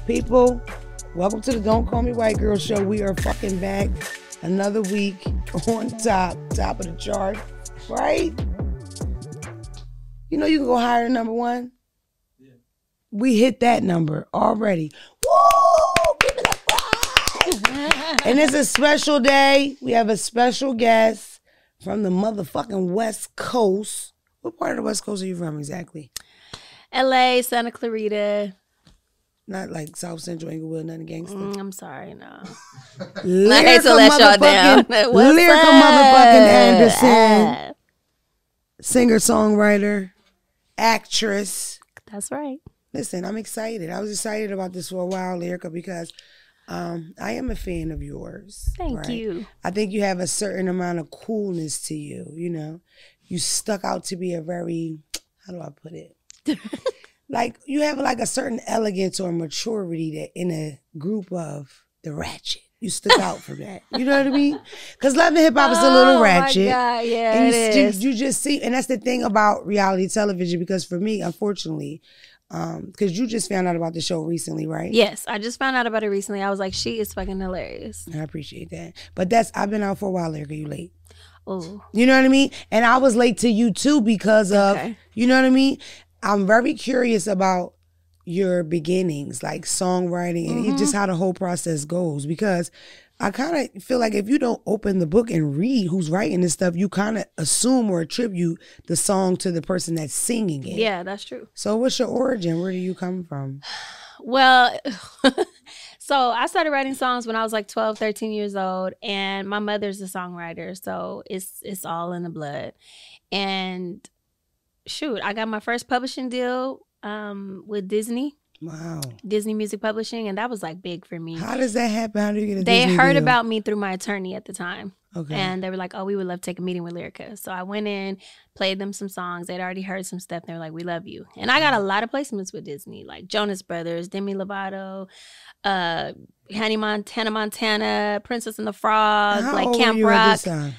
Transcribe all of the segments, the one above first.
People, welcome to the Don't Call Me White Girl show. We are fucking back another week on top of the chart, right? You know you can go higher than number one? Yeah. We hit that number already. Woo! Give it a prize! And it's a special day. We have a special guest from the motherfucking West Coast. What part of the West Coast are you from exactly? LA, Santa Clarita. Not like South Central Inglewood, nothing gangster. I'm sorry, no. Lyrica, I hate to let y'all down. Lyrica motherfucking Anderson. Singer-songwriter, actress. That's right. Listen, I'm excited. I was excited about this for a while, Lyrica, because I am a fan of yours. Thank you. I think you have a certain amount of coolness to you, you know. You stuck out to be a very, how do I put it? Like, you have like a certain elegance or maturity that in a group of the ratchet. You stuck out from that. You know what I mean? Because love and hip hop is a little ratchet. Oh, my God. Yeah, and it is. You just see, and that's the thing about reality television, because for me, unfortunately, because you just found out about the show recently, right? Yes, I just found out about it recently. I was like, she is fucking hilarious. I appreciate that. But I've been out for a while, Lyrica. You late. Oh. You know what I mean? And I was late to you too because of, you know what I mean? I'm very curious about your beginnings, like songwriting and just how the whole process goes, because I kind of feel like if you don't open the book and read who's writing this stuff, you kind of assume or attribute the song to the person that's singing it. Yeah, that's true. So what's your origin? Where do you come from? Well, so I started writing songs when I was like 12, 13 years old, and my mother's a songwriter, so it's all in the blood. And shoot, I got my first publishing deal with Disney. Wow. Disney Music Publishing, and that was like big for me. How does that happen? How do you get a They Disney heard deal? about me through my attorney at the time. Okay. And they were like, oh, we would love to take a meeting with Lyrica. So I went in, played them some songs. They'd already heard some stuff. They were like, we love you. And I got a lot of placements with Disney, like Jonas Brothers, Demi Lovato, Hannah Montana, Princess and the Frog, How like old Camp were you at Rock. this time?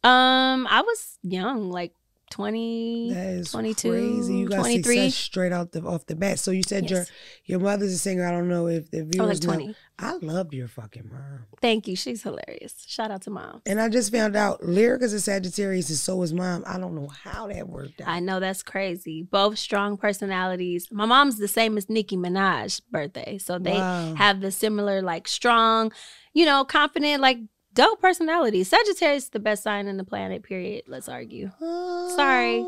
I was young, like 20, That is 22, crazy. You got 23. success straight off the bat. So you said Yes. your mother's a singer. I don't know if the viewers like 20. know. I love your fucking mom. Thank you. She's hilarious. Shout out to Mom. And I just found out Lyrica's a Sagittarius and so is Mom. I don't know how that worked out. I know, that's crazy. Both strong personalities. My mom's the same as Nicki Minaj's birthday. So they have the similar, like, strong, you know, confident, like, dope personalities. Sagittarius is the best sign in the planet, period. Let's argue. Sorry.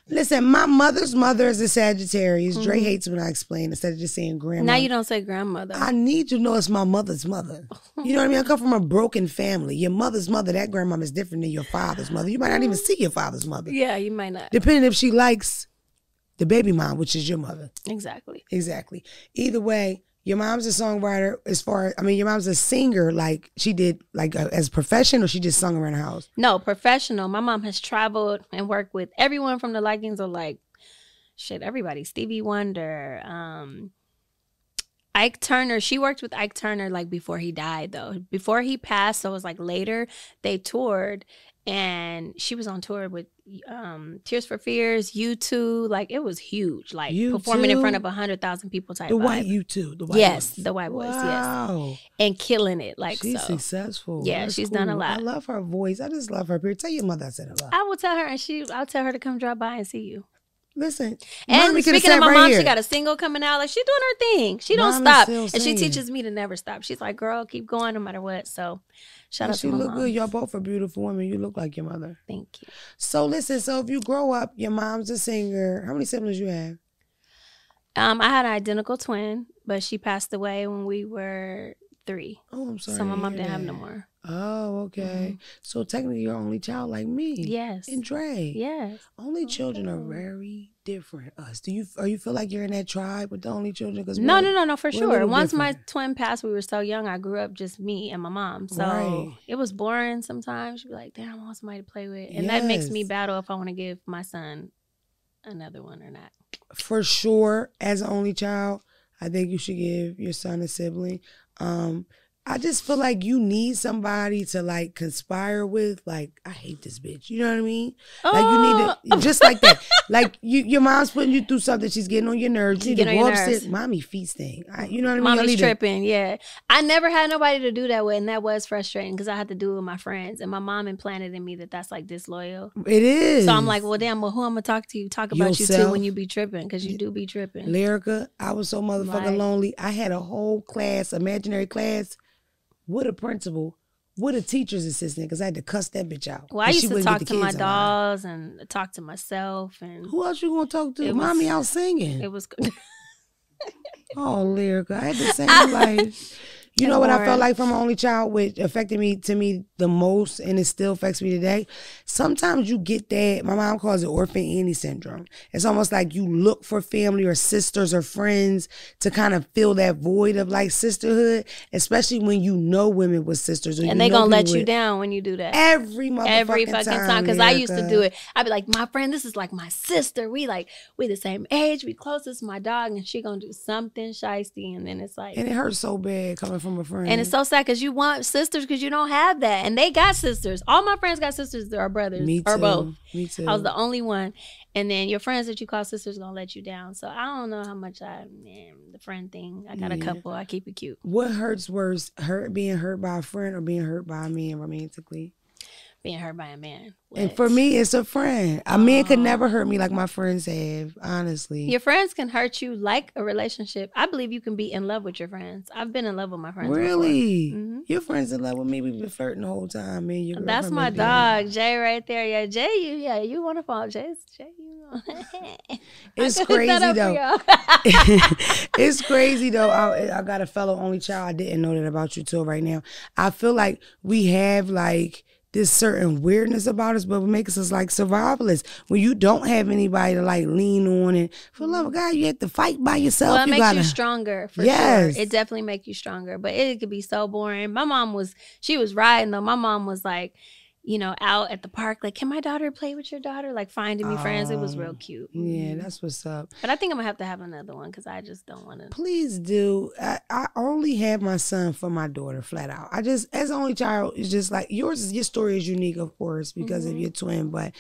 Listen, my mother's mother is a Sagittarius. Dre hates when I explain instead of just saying grandma. Now you don't say grandmother. I need you to know it's my mother's mother. You know what I mean? I come from a broken family. Your mother's mother, that grandmama is different than your father's mother. You might not even see your father's mother. Yeah, you might not. Depending if she likes the baby mom, which is your mother. Exactly. Exactly. Either way, your mom's a songwriter your mom's a singer, like she did like as a profession, or she just sung around the house? No, professional. My mom has traveled and worked with everyone from the likings of like, shit, everybody. Stevie Wonder, Ike Turner. She worked with Ike Turner like before he died though. Before he passed, so it was like later, they toured. And she was on tour with Tears for Fears, U2. Like, it was huge. Like, U2? Performing in front of 100,000 people type The vibe. white U2. The white Yes, ones. the white boys, wow. yes. And killing it. Like, She's so. successful. Yeah, That's she's cool. done a lot. I love her voice. I just love her. Tell your mother I said hello. I will tell her, and I'll tell her to come drop by and see you. Listen, And speaking of my right mom, here. she got a single coming out. Like, she's doing her thing. She don't Mom is stop. still And she singing. teaches me to never stop. She's like, girl, keep going no matter what. So, shout out to She my look mom. good. Y'all both are beautiful women. You look like your mother. Thank you. So listen, if you grow up, your mom's a singer. How many siblings you have? I had an identical twin, but she passed away when we were 3. Oh, I'm sorry. So my to mom hear didn't have that. no more. Oh, okay. So technically you're only child like me. Yes. And Dre. Yes. Only children are very different. Do you feel like you're in that tribe with the only children? Cause No, for we're a sure. little Once my different. twin passed, we were so young. I grew up just me and my mom. So Right. it was boring sometimes. She'd be like, damn, I want somebody to play with. And that makes me Yes. battle if I want to give my son another one or not. For sure, as an only child, I think you should give your son a sibling. I just feel like you need somebody to like conspire with. Like, I hate this bitch. You know what I mean? Like you need to just like that. Like your mom's putting you through something. She's getting on your nerves. You need to go upstairs. Mommy feasting. You know what I mean? Mommy's tripping. Yeah, I never had nobody to do that with, and that was frustrating because I had to do it with my friends, and my mom implanted in me that that's like disloyal. It is. So I'm like, well, damn. Well, who I'm gonna talk to? Talk about yourself. You too when you be tripping, because you do be tripping. Lyrica, I was so motherfucking lonely. I had a whole class, imaginary class, with a principal, with a teacher's assistant, because I had to cuss that bitch out. Well, I used to talk to my dolls and talk to myself. And who else you gonna talk to? Mommy out singing. It was good. Oh, Lyrica, I had the same life. You know what I felt like from my only child, which affected me the most, and it still affects me today? Sometimes you get that, my mom calls it Orphan Annie syndrome. It's almost like you look for family or sisters or friends to kind of fill that void of like sisterhood, especially when you know women with sisters. Or and they gonna let you down when you do that. Every fucking time. Because I used to do it. I'd be like, my friend, this is like my sister. We the same age. We closest to my dog, and she gonna do something shiesty, and then it's like. And it hurts so bad coming from a friend. And it's so sad because you want sisters because you don't have that. And they got sisters. All my friends got sisters that are brothers. Me too. Or both. Me too. I was the only one. And then your friends that you call sisters gonna let you down. So I don't know how much the friend thing. I got a couple. I keep it cute. What hurts worse, being hurt by a friend or being hurt by a man romantically? Being hurt by a man. And for me, it's a friend. A man could never hurt me like my friends have, honestly. Your friends can hurt you like a relationship. I believe you can be in love with your friends. I've been in love with my friends. Really? Mm-hmm. Your friends in love with me? We've been flirting the whole time. Man, your that's my dog, Jay, right there. Yeah, Jay, you want to follow Jay, you know. It's crazy, though. It's crazy, though. I got a fellow only child. I didn't know that about you till right now. I feel like we have, like, this certain weirdness about us, but what makes us like survivalists. When you don't have anybody to like lean on, and for the love of God, you have to fight by yourself. Well, it makes you stronger, for sure. It definitely makes you stronger, but it could be so boring. My mom was riding though. My mom was like, out at the park, like, can my daughter play with your daughter? Like finding me friends. It was real cute. Yeah, that's what's up. But I think I'm gonna have another one because I just don't want to. Please do. I only have my son for my daughter, flat out. I just, as only child, it's just like your story is unique, of course, because of your twin. But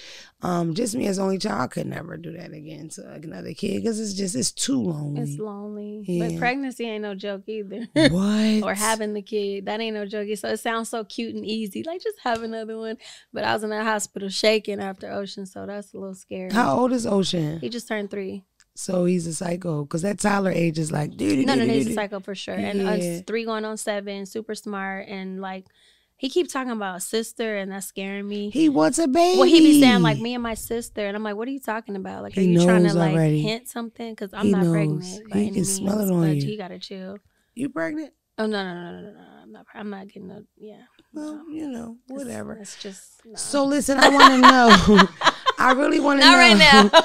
just me as only child, I could never do that again to another kid because it's too lonely. It's lonely. Yeah. But pregnancy ain't no joke either. What? Or having the kid, that ain't no joke. So it sounds so cute and easy. Like just have another one. But I was in that hospital shaking after Ocean, so that's a little scary. How old is Ocean? He just turned 3. So he's a psycho, because that Tyler age is like... No, he's a psycho for sure. And 3 going on 7, super smart, and like... He keeps talking about a sister, and that's scaring me. He wants a baby. Well, he be saying, like, me and my sister. And I'm like, what are you talking about? Like, are you trying to, like, hint something? Because I'm not pregnant by any means. He can smell it on you. He got to chill. You pregnant? Oh, no. I'm not getting a, Well, whatever. It's just, no. So, listen, I want to know. I really want to know. Not right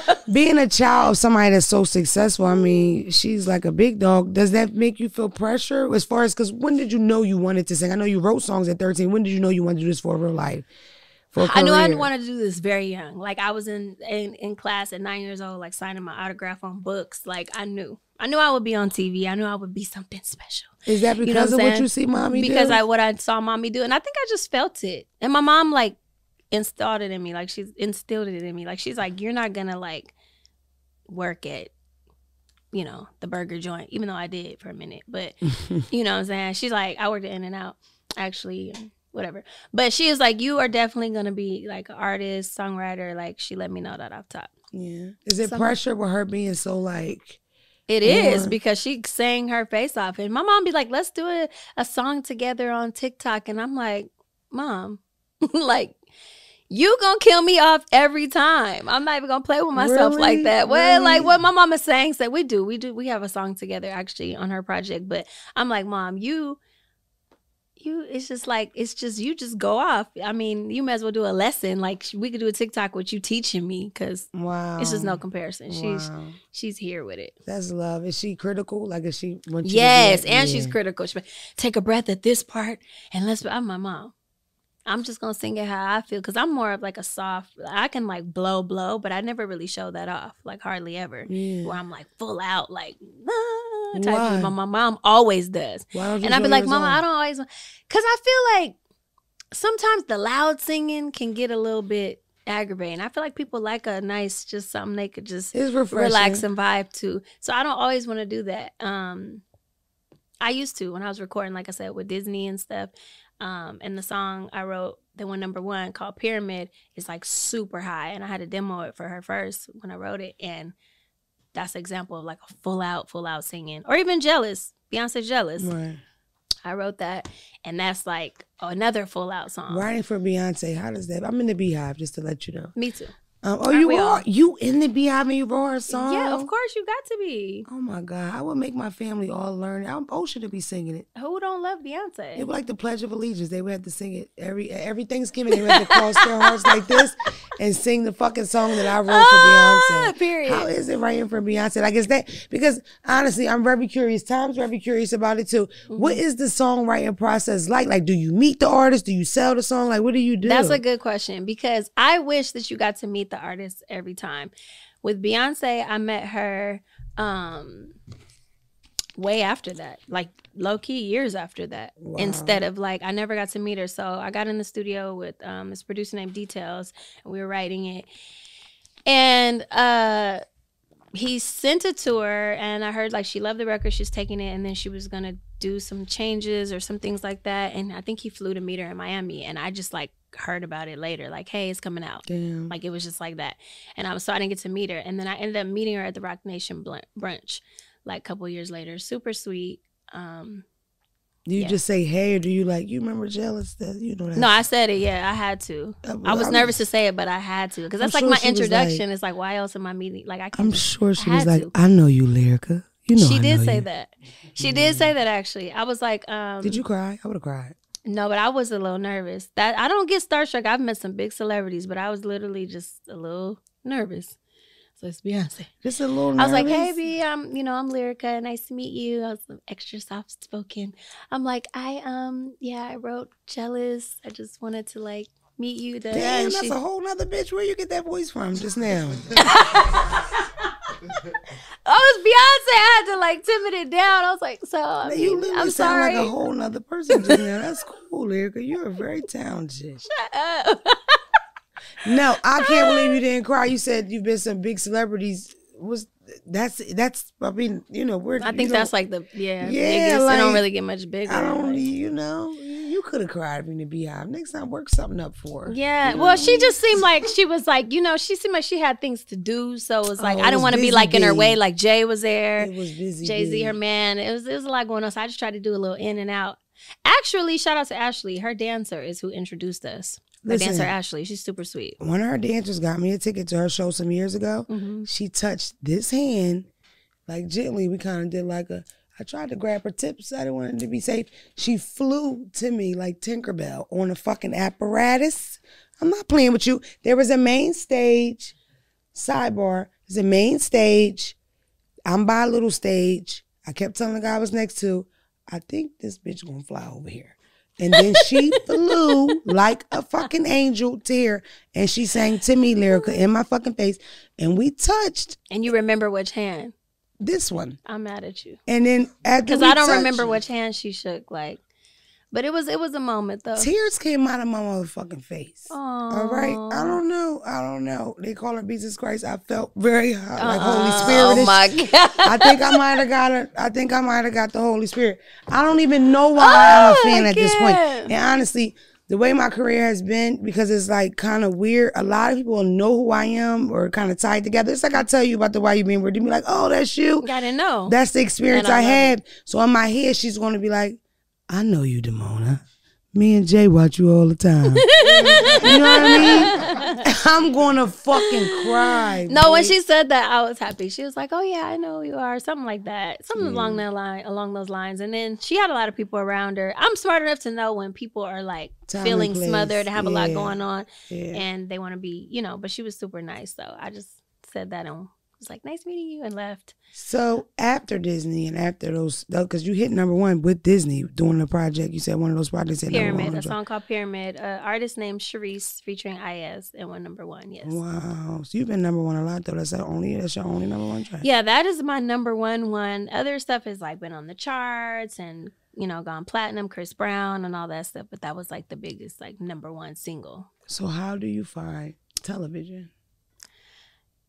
now. Being a child of somebody that's so successful, I mean, she's like a big dog. Does that make you feel pressure as far as, because when did you know you wanted to sing? I know you wrote songs at 13. When did you know you wanted to do this for real life? I knew I wanted to do this very young. Like I was in class at 9 years old, like signing my autograph on books. Like I knew I would be on TV. I knew I would be something special. Is that because of what you see mommy do? Because what I saw mommy do. And I think I just felt it. And my mom like instilled it in me. Like she's instilled it in me. Like she's like, you're not gonna like work at, the burger joint, even though I did for a minute. But you know what I'm saying? She's like, I worked at In-N-Out, actually. Whatever. But she is like, you are definitely going to be like an artist, songwriter. Like she let me know that off top. Yeah. Is it pressure with her being so like... It is because she sang her face off. And my mom be like, let's do a song together on TikTok. And I'm like, Mom, like, you gonna kill me off every time. I'm not even gonna play with myself like that. Well, like what my mama saying said, we have a song together actually on her project. But I'm like, Mom, you it's just you just go off. I mean, you might as well do a lesson. Like we could do a TikTok with you teaching me because it's just no comparison. She's here with it. That's love. Is she critical? Like is she? Yes, and she's critical. She take a breath at this part and I'm my mom. I'm just gonna sing it how I feel because I'm more of like a soft. I can like blow, but I never really show that off. Like hardly ever. Yeah. Where I'm like full out, like. Ah. type of, my mom always does. Why don't you and I'd be show like, yours Mama, on? I don't always, because I feel like sometimes the loud singing can get a little bit aggravating. I feel like people like a nice, just something they could just relax and vibe to. So I don't always want to do that. I used to when I was recording, like I said, with Disney and stuff. And the song I wrote that went #1 called Pyramid is like super high. And I had to demo it for her first when I wrote it. And that's an example of like a full out singing. Or even Jealous, Beyonce Jealous. Right. I wrote that. And that's like another full out song. Writing for Beyonce, how does that? I'm in the Beehive, just to let you know. Me too. You are? You in the Beehive and you wrote her song? Yeah, of course you got to be. Oh my God, I would make my family all learn it. I'm Ocean to be singing it. Who don't love Beyonce? It was like the Pledge of Allegiance. They would have to sing it every Thanksgiving. They would have to cross their hearts like this and sing the fucking song that I wrote for Beyonce. Period. How is it writing for Beyonce? Like, is that, because honestly, I'm very curious. Tom's very curious about it too. Mm-hmm. What is the songwriting process like? Like, do you meet the artist? Do you sell the song? Like, what do you do? That's a good question, because I wish that you got to meet the artist every time. With Beyonce, I met her way after that, like low-key years after that. Wow. Instead of like, I never got to meet her. So I got in the studio with this producer named Details, and we were writing it. And he sent it to her, and I heard like she loved the record, she's taking it, and then she was gonna do some changes or some things like that. And I think he flew to meet her in Miami, and I just like heard about it later, like, hey, it's coming out. Damn. Like, it was just like that. And so I didn't get to meet her. And then I ended up meeting her at the Rock Nation brunch like a couple years later. Super sweet. Do you just say hey, or do you like, you remember Jealous? That, you know that? No, I said it. Yeah, I had to. I was nervous to say it, but I had to, because that's like my introduction. It's like, why else am I meeting? Like, I can't. I'm sure she was like, I know you, Lyrica. You know, she did say that. She did say that, actually. I was like, did you cry? I would have cried. No, but I was a little nervous. That I don't get starstruck. I've met some big celebrities, but I was literally just a little nervous. So it's Beyonce. Just a little nervous. I was like, hey, B, I'm Lyrica. Nice to meet you. I was extra soft spoken. I'm like, I wrote Jealous. I just wanted to like meet you. Damn, that's a whole nother bitch. Where you get that voice from just now? I was Beyonce. I had to like timid it down. I was like, so I'm sorry. Like a whole nother person just now. That's cool, Lyrica. You're very talented. Shut up. No, I can't believe you didn't cry. You said you've been some big celebrities. That's I mean, you know, I think that's like the biggest. Like, it don't really get much bigger. I don't, you know, you could have cried in the Beehive. Next time, work something up for her. Yeah, well, she just seemed like she was like, you know, she seemed like she had things to do. So it was like, I didn't want to be like in her way. Like Jay was there. It was busy. Jay-Z, her man. It was a lot going on. So I just tried to do a little in and out. Actually, shout out to Ashley. Her dancer is who introduced us. The dancer Ashley, she's super sweet. One of her dancers got me a ticket to her show some years ago. Mm-hmm. She touched this hand, like gently. We kind of did like I tried to grab her tips. I didn't want it to be safe. She flew to me like Tinkerbell on a fucking apparatus. I'm not playing with you. There was a main stage, sidebar, there's a main stage. I'm by a little stage. I kept telling the guy I was next to, I think this bitch gonna fly over here. And then she flew like a fucking angel to here, and she sang to me, Lyrica, in my fucking face, and we touched. And you remember which hand? This one. I'm mad at you. And then because I don't remember which hand she shook, like. But it was a moment though. Tears came out of my motherfucking face. Aww. All right. I don't know. They call her Jesus Christ. I felt very hot, like Holy Spirit. Oh my God. I think I might have got the Holy Spirit. I don't even know why I'm a fan at this point. And honestly, the way my career has been, because it's like kind of weird. A lot of people know who I am or kind of tied together. It's like I tell you about the Why You Being Weird. They be like, oh, that's you. I didn't know. That's the experience I had. So in my head, she's going to be like, I know you, Damona. Me and Jay watch you all the time. You know what I mean? I'm going to fucking cry. No, boy. When she said that, I was happy. She was like, oh, yeah, I know who you are. Something like that. Something along those lines. And then she had a lot of people around her. I'm smart enough to know when people are like feeling smothered and have a lot going on. Yeah. And they want to be, you know, but she was super nice. So I just said that on was like, nice meeting you, and left. So after Disney and after those, because you hit #1 with Disney doing the project, you said one of those projects hit Pyramid, a song called Pyramid. Artist named Jeffries featuring IS and went #1. Yes. Wow. So you've been #1 a lot though. That's your only #1 track. Yeah, that is my #1 one. Other stuff has like been on the charts and gone platinum, Chris Brown and all that stuff. But that was like the biggest like #1 single. So how do you find television?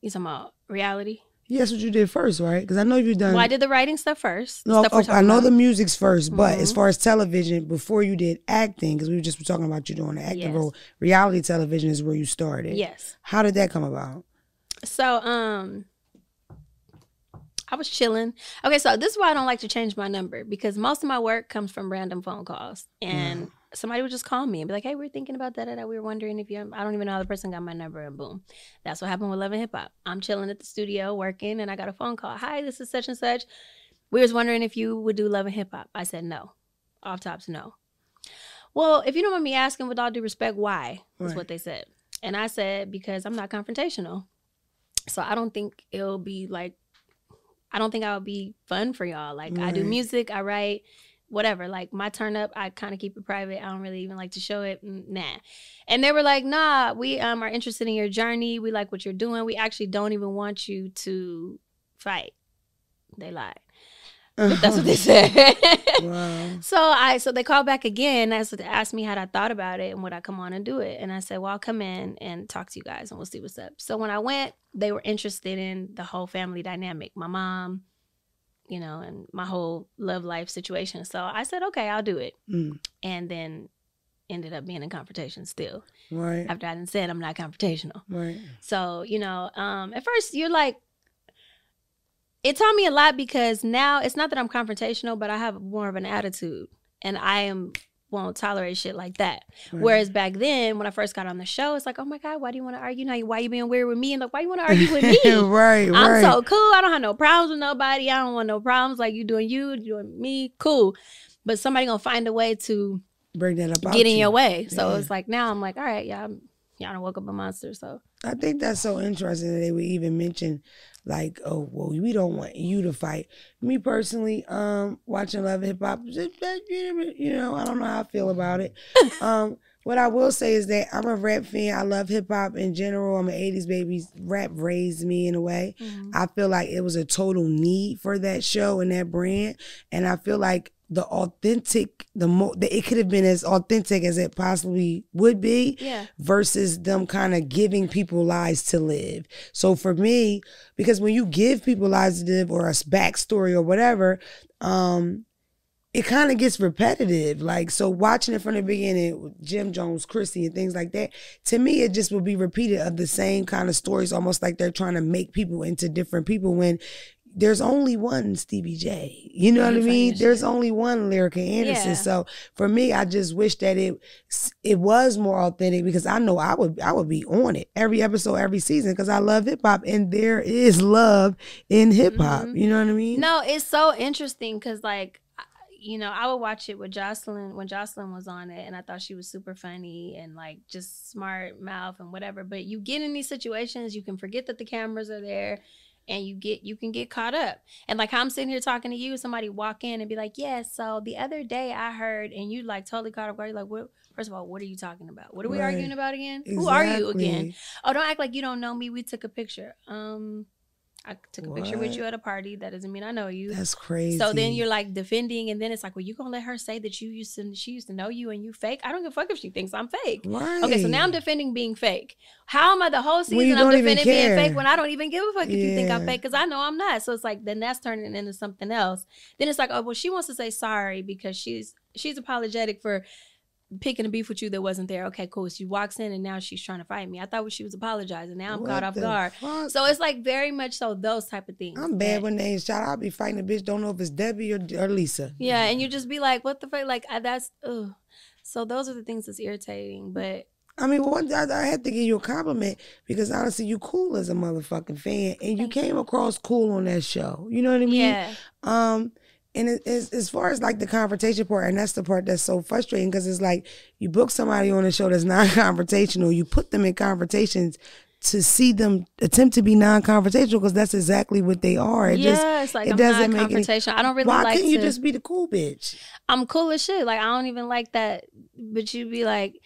You talking about reality? Yeah, that's what you did first, right? Because I know you've done... Well, I did the writing stuff first. No, I know the music's first, but as far as television, before you did acting, because we were just talking about you doing the acting role, reality television is where you started. Yes. How did that come about? So, I was chilling. Okay, so this is why I don't like to change my number, because most of my work comes from random phone calls. And somebody would just call me and be like, hey, we're thinking about that. We were wondering if I don't even know how the person got my number, and boom. That's what happened with Love and Hip Hop. I'm chilling at the studio working and I got a phone call. Hi, this is such and such. We was wondering if you would do Love and Hip Hop. I said no. Off tops, no. Well, if you don't mind me asking, with all due respect, why? Is what they said. And I said, because I'm not confrontational. So I don't think it'll be like, I don't think I would be fun for y'all. Like, I do music, I write, whatever. Like, my turn up, I kind of keep it private. I don't really even like to show it. Nah. And they were like, nah, we are interested in your journey. We like what you're doing. We actually don't even want you to fight. They lied. But that's what they said. Wow. So they called back again. That's what they asked me how I thought about it and would I come on and do it. And I said, well, I'll come in and talk to you guys and we'll see what's up. So when I went, they were interested in the whole family dynamic. My mom, and my whole love life situation. So I said, okay, I'll do it. And then ended up being in confrontation still. Right. After I done said I'm not confrontational. Right. So, at first you're like, it taught me a lot, because now it's not that I'm confrontational, but I have more of an attitude and won't tolerate shit like that. Right. Whereas back then, when I first got on the show, it's like, oh my God, why do you want to argue? Why you being weird with me? And like, why you want to argue with me? Right. I'm so cool. I don't have no problems with nobody. I don't want no problems. Like, you doing me, cool. But somebody gonna find a way to bring that up, get in your way. So it's like, now I'm like, all right, y'all done woke up a monster. So I think that's so interesting that they would even mention, like, oh, well, we don't want you to fight. Me personally, watching Love and Hip Hop, I don't know how I feel about it. What I will say is that I'm a rap fan. I love hip hop in general. I'm an 80s baby. Rap raised me in a way. I feel like it was a total need for that show and that brand. And I feel like the authentic, it could have been as authentic as it possibly would be, versus them kind of giving people lives to live. So for me, because when you give people lives to live or a backstory or whatever, it kind of gets repetitive. Like, so watching it from the beginning with Jim Jones, Chrissy, and things like that, to me, it just will be repeated of the same kind of stories, almost like they're trying to make people into different people when there's only one Stevie J. You know what I mean? There's only one Lyrica Anderson. Yeah. So for me, I just wish that it was more authentic, because I know I would be on it every episode, every season, because I love hip hop and there is love in hip hop. You know what I mean? No, it's so interesting because like, I would watch it with Jocelyn when Jocelyn was on it, and I thought she was super funny and like just smart mouth and whatever. But you get in these situations, you can forget that the cameras are there. And you can get caught up. And like how I'm sitting here talking to you, somebody walk in and be like, yeah, so the other day I heard, and you like totally caught up guard. You're like, what? First of all, what are you talking about? What are we arguing about again? Exactly. Who are you again? Oh, don't act like you don't know me. We took a picture. I took a picture with you at a party. That doesn't mean I know you. That's crazy. So then you're like defending, and then it's like, well, you gonna let her say that she used to know you and you fake? I don't give a fuck if she thinks I'm fake. Right. Okay, so now I'm defending being fake. How am I the whole season I'm defending being fake when I don't even give a fuck if you think I'm fake, because I know I'm not. So it's like, then that's turning into something else. Then it's like, oh, well, she wants to say sorry because she's apologetic for picking a beef with you that wasn't there. Okay, cool. She walks in and now she's trying to fight me. I thought she was apologizing. Now I'm caught off guard. Fuck? So it's like very much so those type of things. I'm bad when names shout. I'll be fighting a bitch. Don't know if it's Debbie or Lisa. Yeah, and you just be like, what the fuck? Like, that's, ugh. So those are the things that's irritating. But I mean, I had to give you a compliment, because honestly, you cool as a motherfucking fan, and you came across cool on that show. You know what I mean? Yeah. And as far as like the confrontation part, and that's the part that's so frustrating, because it's like you book somebody on a show that's not confrontational, you put them in confrontations to see them attempt to be non-confrontational, because that's exactly what they are. It's like, I'm not confrontational. I don't really why like couldn't you just be the cool bitch? I'm cool as shit. Like, I don't even like that. But you be like,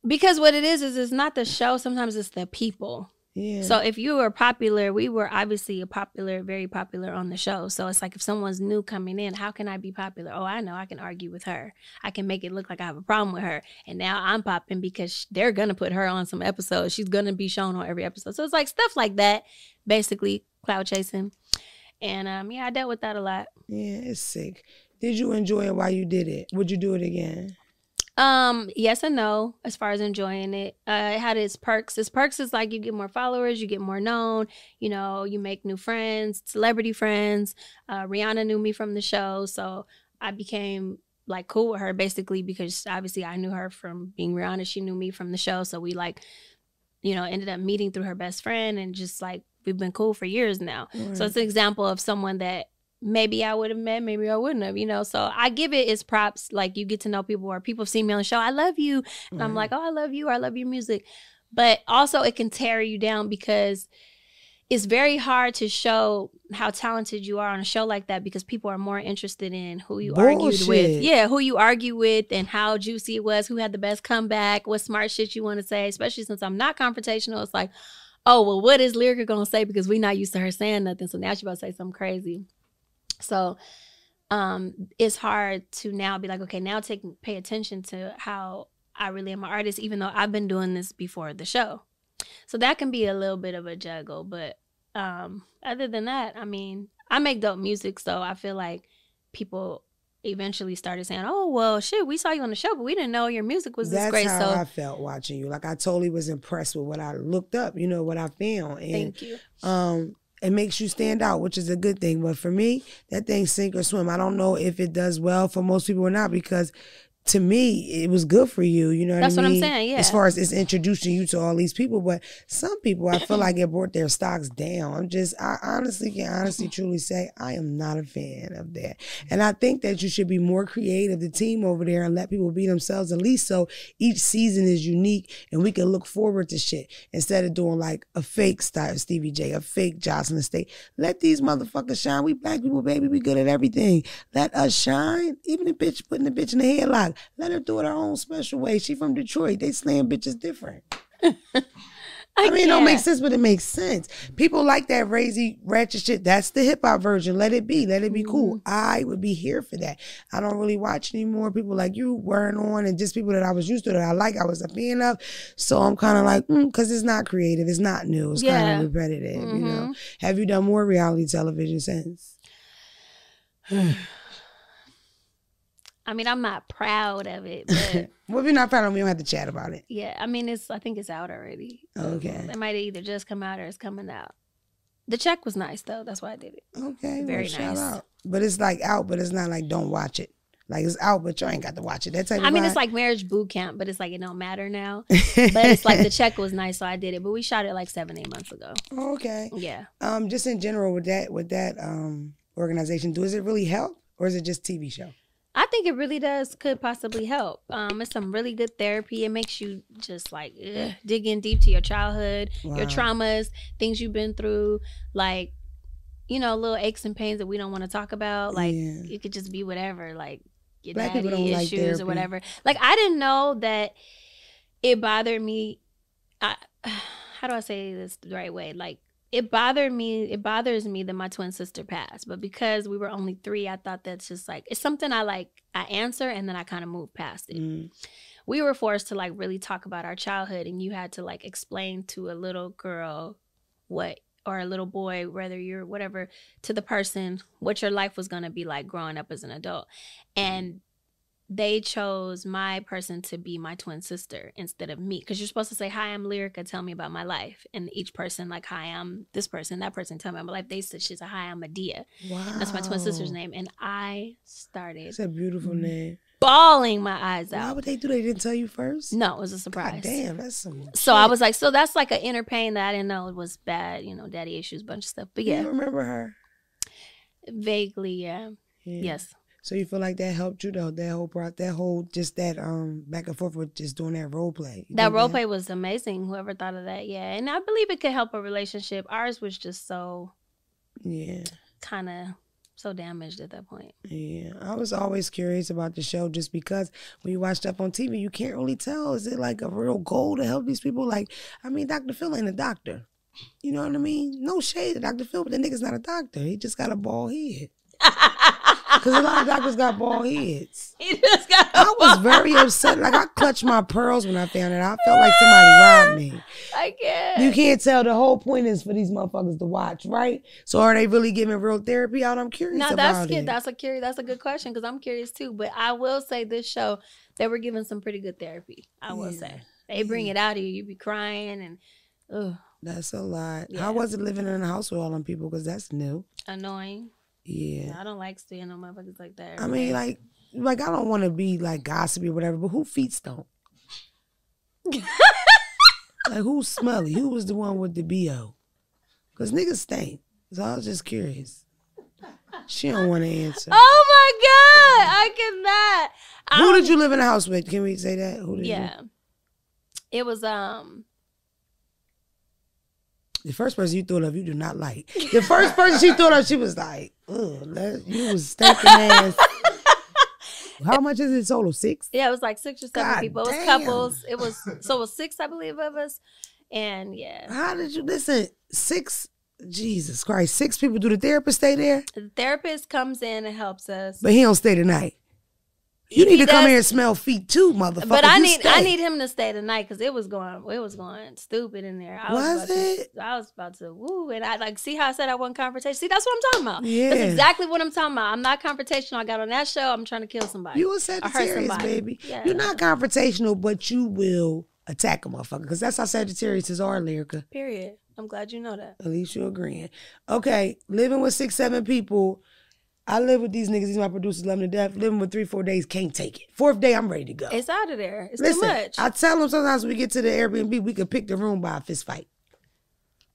because what it is it's not the show. Sometimes it's the people. Yeah. So if you were popular, we were obviously very popular on the show. So it's like, if someone's new coming in, how can I be popular? Oh, I know, I can argue with her. I can make it look like I have a problem with her. And now I'm popping because they're going to put her on some episodes. She's going to be shown on every episode. So it's like stuff like that, basically cloud chasing. And I dealt with that a lot. Yeah, it's sick. Did you enjoy it while you did it? Would you do it again? Yes and no, as far as enjoying it. It had its perks. Its perks is like, you get more followers, you get more known, you know, you make new friends, celebrity friends. Rihanna knew me from the show, so I became like cool with her basically, because obviously I knew her from being Rihanna. She knew me from the show, so we like, you know, ended up meeting through her best friend, and just like, we've been cool for years now. Right. So it's an example of someone that maybe I would have met, maybe I wouldn't have, you know. So I give it its props. Like, you get to know people, or people see me on the show, I love you. And I'm like, oh, I love you, or I love your music. But also it can tear you down, because it's very hard to show how talented you are on a show like that, because people are more interested in who you argued with. Yeah, who you argue with, and how juicy it was, who had the best comeback, what smart shit you want to say. Especially since I'm not confrontational. It's like, oh, well, what is Lyrica going to say? Because we're not used to her saying nothing. So now she's about to say something crazy. So it's hard to now be like, okay, now pay attention to how I really am an artist, even though I've been doing this before the show. So that can be a little bit of a juggle. But other than that, I mean, I make dope music, so I feel like people eventually started saying, oh, well, shit, we saw you on the show, but we didn't know your music was this great. That's how I felt watching you. Like, I totally was impressed with what I looked up, you know, what I found. And, thank you. It makes you stand out, which is a good thing. But for me, that thing sink or swim. I don't know if it does well for most people or not, because to me, it was good for you. You know what I mean? That's what I'm saying, yeah. As far as it's introducing you to all these people. But some people, I feel like it brought their stocks down. I honestly can truly say I am not a fan of that. And I think that you should be more creative, the team over there, and let people be themselves, at least so each season is unique and we can look forward to shit instead of doing like a fake style Stevie J, a fake Jocelyn State. Let these motherfuckers shine. We black people, baby, we good at everything. Let us shine. Even the bitch putting the bitch in the headlock. Let her do it her own special way. She from Detroit. They slam bitches different. I mean, it don't make sense, but it makes sense. People like that crazy, ratchet shit. That's the hip-hop version. Let it be. Let it be cool. I would be here for that. I don't really watch anymore. People like you wearing on, and just people that I was used to, that I like, I was a fan of. So I'm kind of like, because it's not creative. It's not new. It's kind of repetitive, you know. Have you done more reality television since? I mean, I'm not proud of it, but... Well, if you're not proud of it, we don't have to chat about it. Yeah, I mean, I think it's out already. Okay. It might either just come out or it's coming out. The check was nice, though. That's why I did it. Okay. Very nice. Shout out. But it's like out, but it's not like don't watch it. Like, it's out, but you ain't got to watch it. That type of vibe. It's like marriage boot camp, but it's like it don't matter now. But it's like the check was nice, so I did it. But we shot it like 7-8 months ago. Okay. Yeah. Just in general with that organization, does it really help, or is it just TV show? I think it really could possibly help. It's some really good therapy. It makes you just like dig in deep to your childhood, your traumas, things you've been through, like, you know, little aches and pains that we don't want to talk about. Like, it could just be whatever, like your Black daddy issues or whatever. Like, I didn't know that it bothered me. How do I say this the right way? Like, it bothers me that my twin sister passed, but because we were only 3, I thought that's just like, it's something I answer and then I kind of move past it. We were forced to like really talk about our childhood, and you had to like explain to a little girl or a little boy, whether you're whatever, to the person what your life was going to be like growing up as an adult. And they chose my person to be my twin sister instead of me. Because you're supposed to say, hi, I'm Lyrica, tell me about my life. And each person, like, hi, I'm this person, that person, tell me about my life. They said, she's a hi, I'm Adia. Wow. That's my twin sister's name. And I started. It's a beautiful name. Bawling my eyes out. Why would they do that? They didn't tell you first? No, it was a surprise. God damn, that's some So shit. I was like, so that's like an inner pain that I didn't know it was bad, you know, daddy issues, bunch of stuff. But yeah. You remember her? Vaguely, yeah. Yes. So you feel like that helped you though? That whole just that back and forth with just doing that role play. That role play was amazing. Whoever thought of that, yeah. And I believe it could help a relationship. Ours was just so kind of so damaged at that point. Yeah, I was always curious about the show just because when you watch stuff on TV, you can't really tell. Is it like a real goal to help these people? Like, I mean, Dr. Phil ain't a doctor. You know what I mean? No shade to Dr. Phil, but the nigga's not a doctor. He just got a bald head. Because a lot of doctors got bald heads. He just got I was very upset. Like, I clutched my pearls when I found it. I felt like somebody robbed me. I can't. You can't tell. The whole point is for these motherfuckers to watch, right? So are they really giving real therapy out? I'm curious about it. That's a good question because I'm curious too. But I will say this show, they were giving some pretty good therapy. I will say. They bring it out of you. You be crying and ugh. That's a lot. Yeah. How was it living in a house with all them people? Because that's new. Annoying. Yeah. I don't like seeing no motherfuckers like that. I mean, like I don't want to be like gossipy or whatever, but who feet stunk? Like, who's smelly? Who was the one with the BO? Because niggas stink. So I was just curious. She don't want to answer. Oh my God. I cannot. Who did you live in a house with? Can we say that? Who did you? It was, the first person you thought of, you do not like. The first person she thought of, she was like, ugh, you was stinking ass. How much is it total? 6? Yeah, it was like 6 or 7 people. It was couples. It was 6, I believe, of us. And yeah. How did you listen? 6, Jesus Christ, 6 people. Do the therapist stay there? The therapist comes in and helps us. But he don't stay the night. You need to come here and smell feet too, motherfucker. But I need him to stay tonight because it was going stupid in there. I was about to woo, and I see how I said I wasn't confrontational. See, that's what I'm talking about. Yeah. That's exactly what I'm talking about. I'm not confrontational. I got on that show. I'm trying to kill somebody. You a Sagittarius, baby. Yeah. You're not confrontational, but you will attack a motherfucker because that's how Sagittarius are, Lyrica. Period. I'm glad you know that. At least you're agreeing. Okay, living with 6, 7 people. I live with these niggas. These my producers love me to death. Living with 3, 4 days, can't take it. 4th day, I'm ready to go. It's out of there. It's too much. I tell them sometimes when we get to the Airbnb, we could pick the room by a fist fight.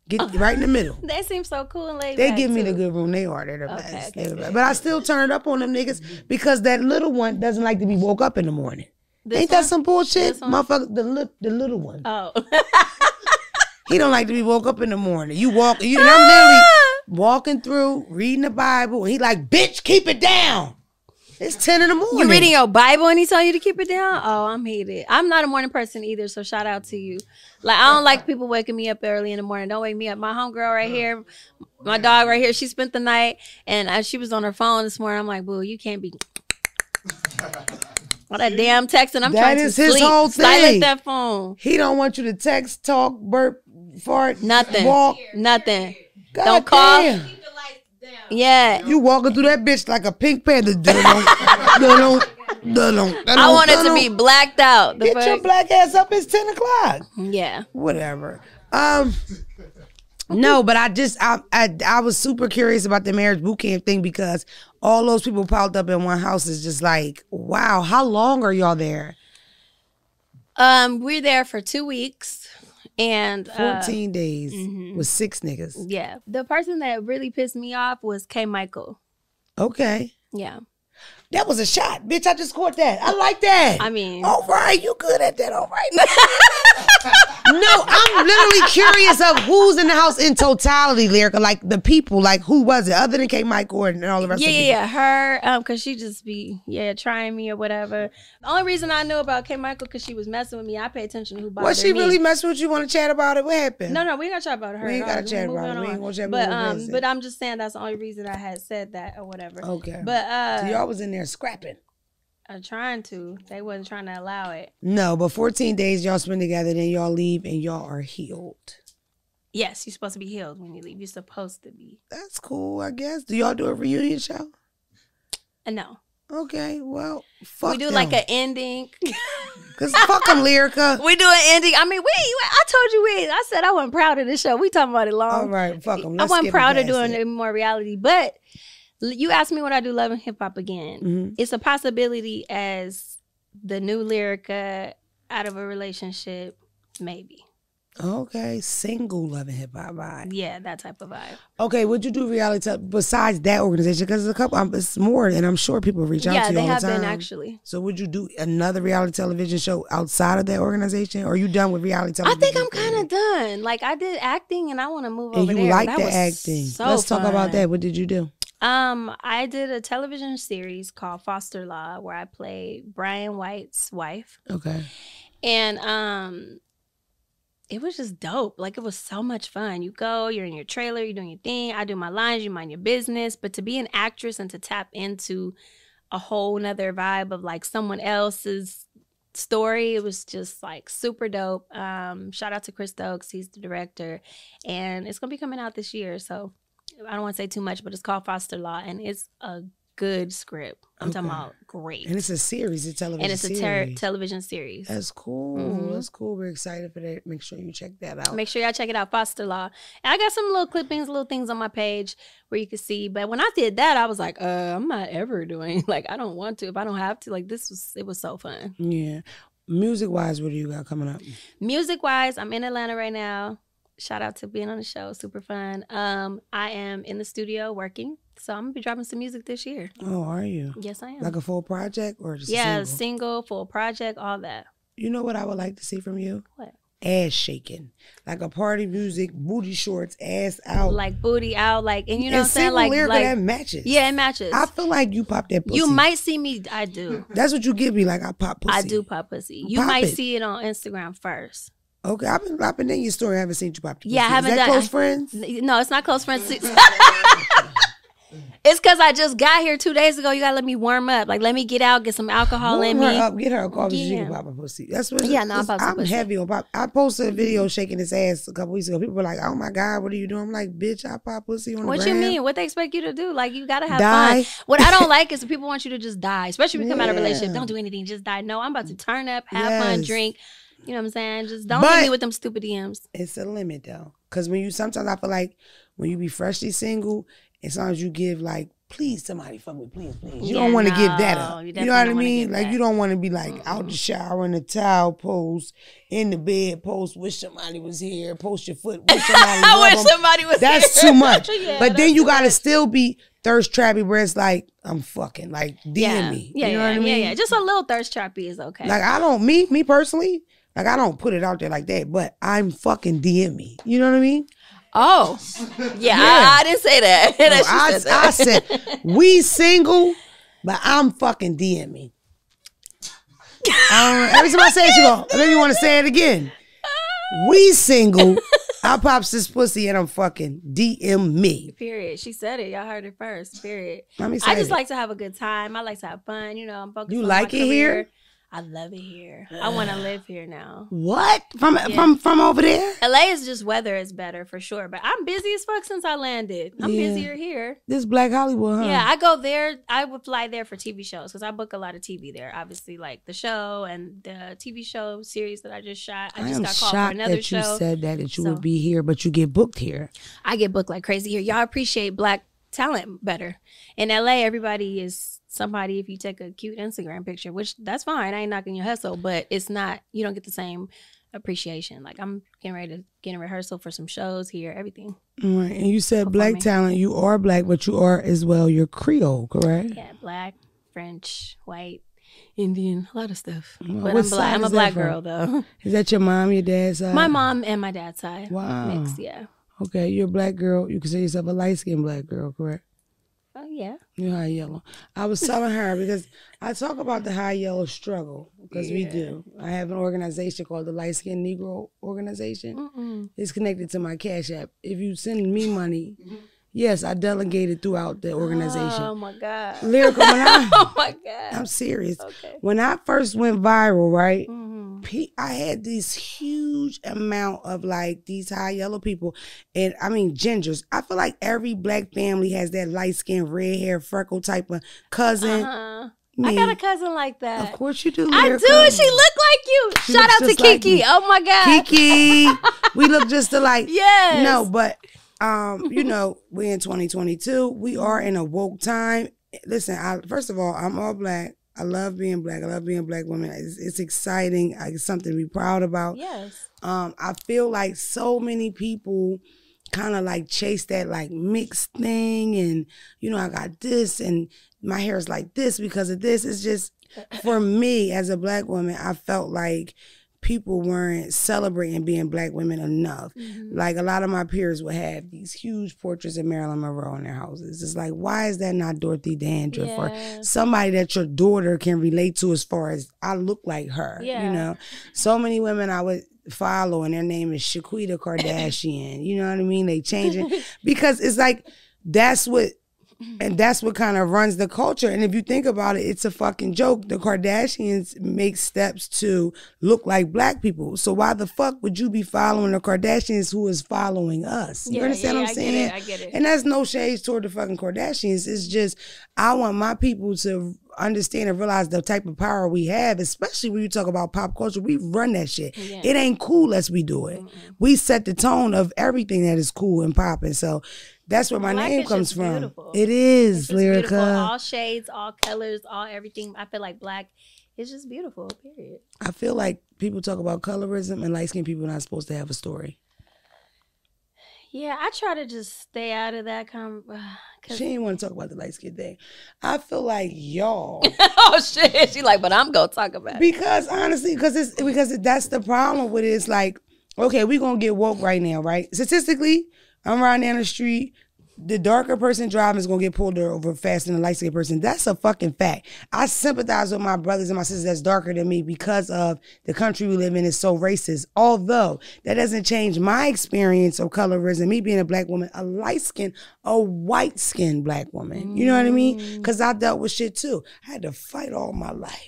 Get right in the middle. They seem so cool and laid back. They give me the good room. They're the best. Okay. But I still turn it up on them niggas because that little one doesn't like to be woke up in the morning. Ain't that some bullshit? Motherfucker, the little one. Oh. He don't like to be woke up in the morning. And I'm literally walking through, reading the Bible, and he like, bitch, keep it down. It's 10 in the morning. You reading your Bible and he tell you to keep it down? Oh, I'm heated. I'm not a morning person either, so shout out to you. Like, I don't like people waking me up early in the morning. Don't wake me up. My homegirl right here, my dog right here, she spent the night, and she was on her phone this morning. I'm like, boo, you can't be... All that damn texting. I'm trying to sleep. That is his whole thing. Silence that phone. He don't want you to text, talk, burp, fart, nothing. Walk. Nothing. God don't call. Damn. Keep the lights down. Yeah. You walking through that bitch like a Pink Panther. I want it to be blacked out. Get your black ass up. It's 10 o'clock. Yeah. Whatever. No, but I was super curious about the marriage boot camp thing because all those people piled up in one house is just like, wow. How long are y'all there? We're there for 2 weeks. And 14 days with 6 niggas. Yeah. The person that really pissed me off was K. Michael. Okay. Yeah. That was a shot. Bitch, I just caught that. I like that. I mean. All right. You good at that. All right. No, I'm literally curious of who's in the house in totality, Lyrica. Like the people, like who was it? Other than K. Michael and all the rest of the people. Yeah, her. Because she just be, trying me or whatever. The only reason I knew about K. Michael because she was messing with me. I pay attention to who bothered me. Was she really messing with you? Want to chat about it? What happened? No, we ain't got to chat about her. We ain't got to chat about it. We ain't going to chat about it. But I'm just saying that's the only reason I had said that or whatever. Okay. But so y'all was in there scrapping. I'm trying to. They wasn't trying to allow it. No, but 14 days y'all spend together, then y'all leave and y'all are healed. Yes, you're supposed to be healed when you leave. You're supposed to be. That's cool, I guess. Do y'all do a reunion show? No. Okay, well, fuck we do them. like an ending. Cause fuck them, Lyrica. We do an ending. I mean, I told you I said I wasn't proud of this show. We talking about it long. All right, fuck them. I wasn't proud of doing it more reality, but you asked me what I do Love and Hip Hop again. Mm-hmm. It's a possibility as the new Lyrica out of a relationship, maybe. Okay, single Love and Hip Hop vibe. Yeah, that type of vibe. Okay, would you do reality besides that organization? Because there's a couple, it's more, and I'm sure people reach out to you all the time. Yeah, they have been actually. So would you do another reality television show outside of that organization, or are you done with reality television? I think I'm kind of done. Like I did acting, and I want to move over there. And you like the acting? So Let's talk fun. about that. What did you do? I did a television series called Foster Law, where I played Brian White's wife. Okay. And it was just dope. Like, it was so much fun. You go, you're in your trailer, you're doing your thing. I do my lines, you mind your business. But to be an actress and to tap into a whole nother vibe of like someone else's story, it was just like super dope. Shout out to Chris Stokes, he's the director. And it's gonna be coming out this year. So I don't want to say too much, but it's called Foster Law, and it's a good script. I'm talking about great. And it's a series, a television series. And it's a television series. That's cool. That's cool. We're excited for that. Make sure you check that out. Make sure y'all check it out, Foster Law. And I got some little clippings, little things on my page where you can see. But when I did that, I was like, I'm not ever doing, like, I don't want to. If I don't have to, like, it was so fun. Yeah. Music-wise, what do you got coming up? Music-wise, I'm in Atlanta right now. Shout out to being on the show. Super fun. I am in the studio working. So I'm going to be dropping some music this year. Oh, are you? Yes, I am. Like a full project or just a single, full project, all that. You know what I would like to see from you? What? Ass shaking. Like a party music, booty shorts, ass out. Like booty out, like, and you know what I'm saying? Like, Lyrica, that matches. Yeah, it matches. I feel like you pop that pussy. You might see me, I do. That's what you give me, like I pop pussy. I do pop pussy. You might see it on Instagram first. Okay, I've been in your story. I haven't seen you pop the pussy. Yeah, I haven't done. Close friends? No, it's not close friends. It's because I just got here 2 days ago. You gotta let me warm up. Like, let me get out, get some alcohol in me. Get her a coffee so she can pop a pussy. That's what. Yeah, no, I'm heavy on pop. I posted a video shaking his ass a couple weeks ago. People were like, "Oh my God, what are you doing?" I'm like, "Bitch, I pop pussy on the What gram." you mean? What they expect you to do? Like, you gotta have fun. What I don't like is people want you to just die, especially when you come out of a relationship. Don't do anything, just die. No, I'm about to turn up, have fun, drink. You know what I'm saying? Just don't hit me with them stupid DMs. It's a limit though, because sometimes I feel like when you be freshly single, and sometimes you give like, please somebody fuck me, please. You don't want to give that up. You know what I mean? Like, you don't want to be like out the shower in the towel pose, in the bed pose, wish somebody was here, post your foot, wish somebody I wish somebody was That's here. too much. Yeah, but then you got to still be thirst trappy where it's like, I'm fucking, like, DM me. You know what I mean? Yeah. Just a little thirst trappy is okay. Like, I don't, me personally, like, I don't put it out there like that, but I'm fucking DM me. You know what I mean? Oh, yeah. I didn't say that. No, I said, we single, but I'm fucking DM me. Every time I say it, you go, maybe you want to say it again. We single, I pops this pussy and I'm fucking DM me. Period. She said it. Y'all heard it first. Period. I'm excited. I just like to have a good time. I like to have fun. You know, I'm focused on like my it career. here? I love it here. I want to live here now. What? From over there? LA is just weather is better for sure. But I'm busy as fuck since I landed. I'm busier here. This Black Hollywood, huh? Yeah, I go there. I would fly there for TV shows because I book a lot of TV there. Obviously, like the show and the TV show series that I just shot. I just got called for another show. You said that you would be here, but you get booked here. I get booked like crazy here. Y'all appreciate Black talent better. In LA, everybody is somebody if you take a cute Instagram picture, which that's fine. I ain't knocking your hustle, but it's not, you don't get the same appreciation. Like, I'm getting ready to get in rehearsal for some shows here, everything. Right. And you said Black talent. You are Black, but you are as well, you're Creole, correct? Yeah, Black, French, white, Indian, a lot of stuff. Well, but I'm Black. I'm a Black girl, though. Is that your mom, your dad's side? My mom and my dad's side. Wow. Mixed, yeah. Okay, you're a Black girl. You consider yourself a light-skinned Black girl, correct? Oh, yeah. You're high yellow. I was telling her because I talk about the high yellow struggle because we do. I have an organization called the Light Skin Negro Organization. It's connected to my Cash App. If you send me money, yes, I delegated throughout the organization. Oh, my God. Lyrica, oh, my God. I'm serious. Okay. When I first went viral, right, I had this huge amount of like these high yellow people, and I mean gingers. I feel like every Black family has that light skin, red hair, freckle type of cousin. I got a cousin like that. Of course you do. Lyrica. I do. She look like you. Shout out to Kiki. Like oh my God. Kiki. We look just alike. Yes. No, but you know, we're in 2022. We are in a woke time. Listen, first of all, I'm all Black. I love being black. I love being a black woman. It's exciting. It's something to be proud about. Yes. I feel like so many people kind of like chase that like mixed thing, and you know, I got this and my hair is like this because of this. It's just, for me as a black woman, I felt like people weren't celebrating being black women enough. Mm-hmm. Like a lot of my peers would have these huge portraits of Marilyn Monroe in their houses. It's like, why is that not Dorothy Dandruff or somebody that your daughter can relate to as far as I look like her? Yeah. You know, so many women I would follow and their name is Shaquita Kardashian. You know what I mean? They change it because it's like, that's what kind of runs the culture. And if you think about it, it's a fucking joke. The Kardashians make steps to look like black people. So why the fuck would you be following the Kardashians who is following us? You understand what I'm saying? I get it. And that's no shades toward the fucking Kardashians. It's just, I want my people to understand and realize the type of power we have, especially when you talk about pop culture. We run that shit. Yeah. It ain't cool unless we do it. Mm-mm. We set the tone of everything that is cool and popping. So that's where my name comes from. Beautiful. It is, Lyrica. Beautiful. All shades, all colors, all everything. I feel like black is just beautiful, period. I feel like people talk about colorism and light-skinned people are not supposed to have a story. Yeah, I try to just stay out of that She ain't want to talk about the light-skinned thing. I feel like y'all. Oh, shit. She like, but I'm going to talk about it. Because, honestly, because that's the problem with it. It's like, okay, we're going to get woke right now, right? Statistically, I'm riding down the street. The darker person driving is going to get pulled over faster than the light-skinned person. That's a fucking fact. I sympathize with my brothers and my sisters that's darker than me because of the country we live in is so racist. Although, that doesn't change my experience of colorism, me being a black woman, a light-skinned, a white-skinned black woman. You know what I mean? Because I dealt with shit too. I had to fight all my life.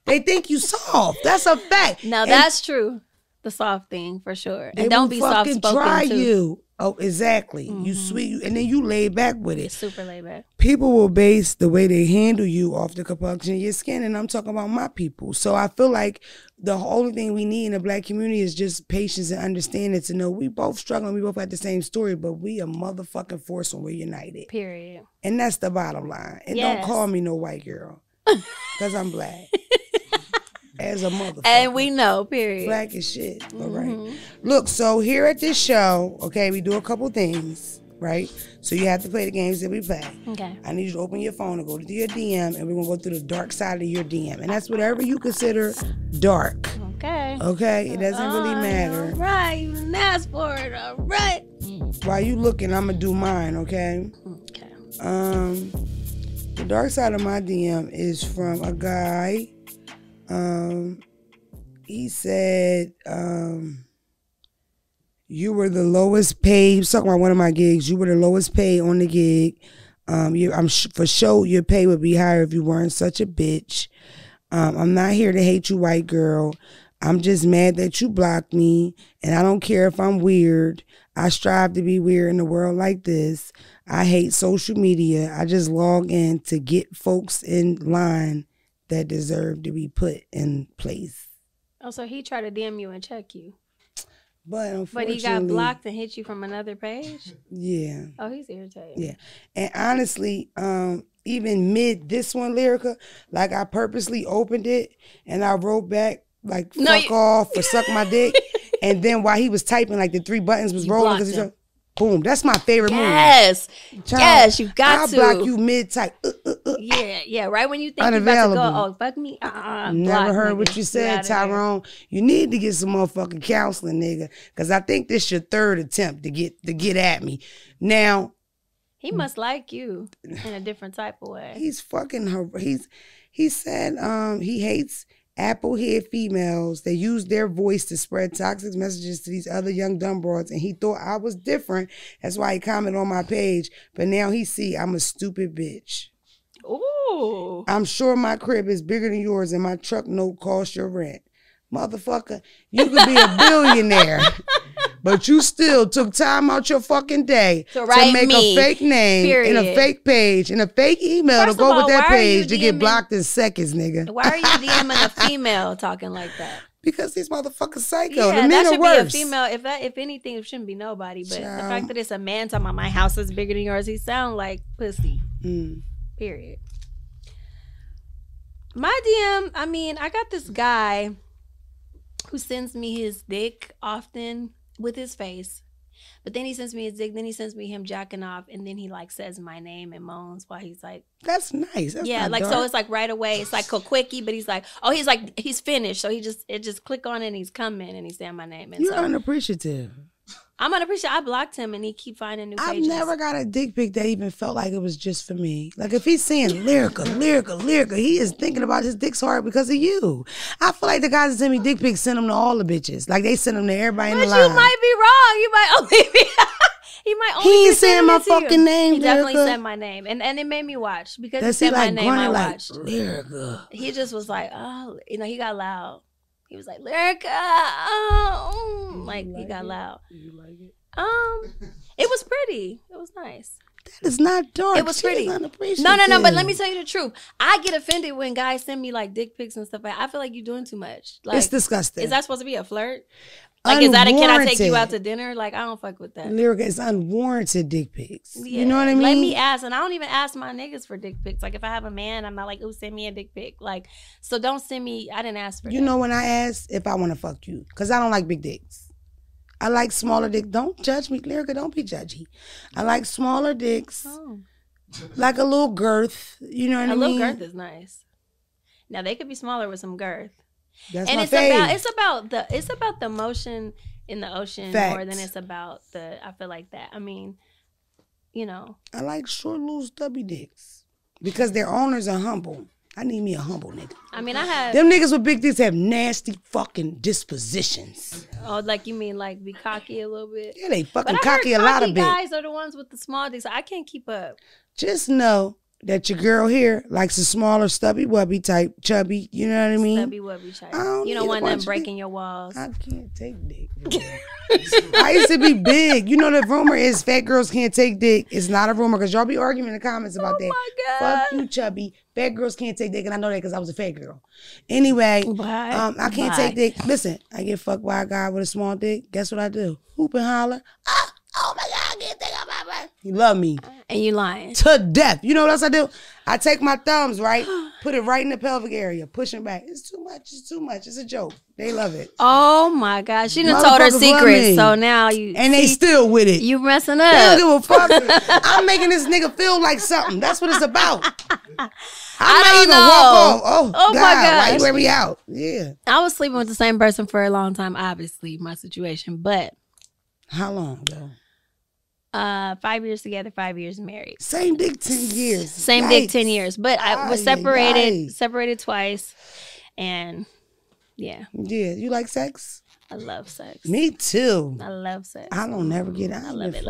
They think you soft. That's a fact. No, that's true. The soft thing, for sure. And don't be soft-spoken, try too. You. Oh, exactly. You sweet, and then you lay back with it. Super laid back. People will base the way they handle you off the complexion of your skin, and I'm talking about my people. So I feel like the only thing we need in the black community is just patience and understanding to know we both struggling, we both have the same story, but we a motherfucking force when we're united. Period. And that's the bottom line. And don't call me no white girl, because I'm black. As a motherfucker. And we know, period. Black as shit. All right. Look, so here at this show, okay, we do a couple things, right? So you have to play the games that we play. Okay. I need you to open your phone and go to your DM, and we're going to go through the dark side of your DM. And that's whatever you consider dark. Okay. Okay? It doesn't really matter. All right. You didn't ask for it. All right. While you looking, I'm going to do mine, okay? Okay. The dark side of my DM is from a guy. He said, you were the lowest paid. He was talking about one of my gigs. You were the lowest paid on the gig. For sure your pay would be higher if you weren't such a bitch. I'm not here to hate you, white girl. I'm just mad that you blocked me, and I don't care if I'm weird. I strive to be weird in a world like this. I hate social media. I just log in to get folks in line that deserve to be put in place. Oh, so he tried to DM you and check you. But unfortunately... But he got blocked and hit you from another page? Yeah. Oh, he's irritated. Yeah. And honestly, even mid this one, Lyrica, like I purposely opened it and I wrote back like, fuck off or suck my dick. And then while he was typing, like the 3 buttons was rolling because he's boom. That's my favorite move. Yes. Child, yes, you got to. I'll block you mid-type. Yeah. Right when you think you're about to go, oh, fuck me. Never heard what you said, Tyrone. You need to get some motherfucking counseling, nigga. Because I think this is your 3rd attempt to get at me. Now. He must like you in a different type of way. He's fucking, he said he hates Apple-head females that use their voice to spread toxic messages to these other young dumb broads, and he thought I was different. That's why he commented on my page. But now he see I'm a stupid bitch. Ooh. I'm sure my crib is bigger than yours and my truck note costs your rent. Motherfucker, you could be a billionaire, but you still took time out your fucking day to make a fake name and a fake page and a fake email to go with that page to get blocked in seconds, nigga. Why are you DMing a female talking like that? Because these motherfuckers psycho. Yeah, the men that should are worse. be a female. If anything, it shouldn't be nobody. But the fact that it's a man talking about my house is bigger than yours, he sound like pussy. Period. My DM, I mean, I got this guy who sends me his dick often with his face. But then he sends me his dick, then he sends me him jacking off, and then he like says my name and moans while he's like, that's nice. That's yeah, like dark. So it's like right away. It's like a quickie, but he's like, he's finished. So it just click on it and he's coming and he's saying my name. And you're unappreciative. I'm unappreciative. I blocked him and he keep finding new pages. I've never got a dick pic that even felt like it was just for me. Like if he's saying Lyrica, he is thinking about his dick's hard because of you. I feel like the guys that send me dick pics send them to all the bitches. Like they send them to everybody in the line. But you might be wrong. You might only be... He ain't saying my fucking name. He definitely said my name, and it made me watch because he said my name. I watched. Lyrica. He just was like, oh, he got loud. He was like, Lyrica, oh, like he got loud. Did you like it? It was pretty. It was nice. That is not dark. It was pretty. No. But let me tell you the truth. I get offended when guys send me like dick pics and stuff like that. I feel like you're doing too much. Like, it's disgusting. Is that supposed to be a flirt? Like, is that can I take you out to dinner? Like, I don't fuck with that. Lyrica is unwarranted dick pics. Yeah. You know what I mean? Let me ask, and I don't even ask my niggas for dick pics. Like, if I have a man, I'm not like, ooh, send me a dick pic. Like, so don't send me. I didn't ask for. You know when I ask if I want to fuck you, because I don't like big dicks. I like smaller dicks. Don't judge me, Lyrica. Don't be judgy. I like smaller dicks, like a little girth. You know what I mean? A little girth is nice. Now they could be smaller with some girth. That's and my it's about the motion in the ocean more than it's about the. I feel like that. I mean, I like short, little, stubby dicks because their owners are humble. I need me a humble nigga. I mean, I have them niggas with big dicks have nasty fucking dispositions. Oh, like you mean like be cocky a little bit? Yeah, they fucking cocky a lot of bit. Guys are the ones with the small dicks. I can't keep up. Just know that your girl here likes a smaller, stubby wubby type, chubby. You know what I mean? Stubby wubby type. You don't want them breaking your walls. I can't take dick. I used to be big. You know the rumor is fat girls can't take dick. It's not a rumor because y'all be arguing in the comments about that. My God. Fuck you, chubby. Fat girls can't take dick, and I know that because I was a fat girl. Anyway, I can't take dick. Listen, I get fucked by a guy with a small dick. Guess what I do? Hoop and holler. Oh my God, I can't take out my breath. He love me. And you lying. To death. You know what else I do? I take my thumbs, right? Put it right in the pelvic area. Pushing back. It's too much. It's too much. It's a joke. They love it. Oh my God. She done told her secret. So now you. And they still with it. You messing up. They don't give a fuck. I'm making this nigga feel like something. That's what it's about. I might even walk off. Oh God, my God. Why you wear me out? Yeah. I was sleeping with the same person for a long time, obviously, my situation. But. How long though? 5 years together, 5 years married. Same dick 10 years. Same dick 10 years. But I was separated twice. And yeah. Yeah. You like sex? I love sex. Me too. I love sex. I don't never get out. I love it.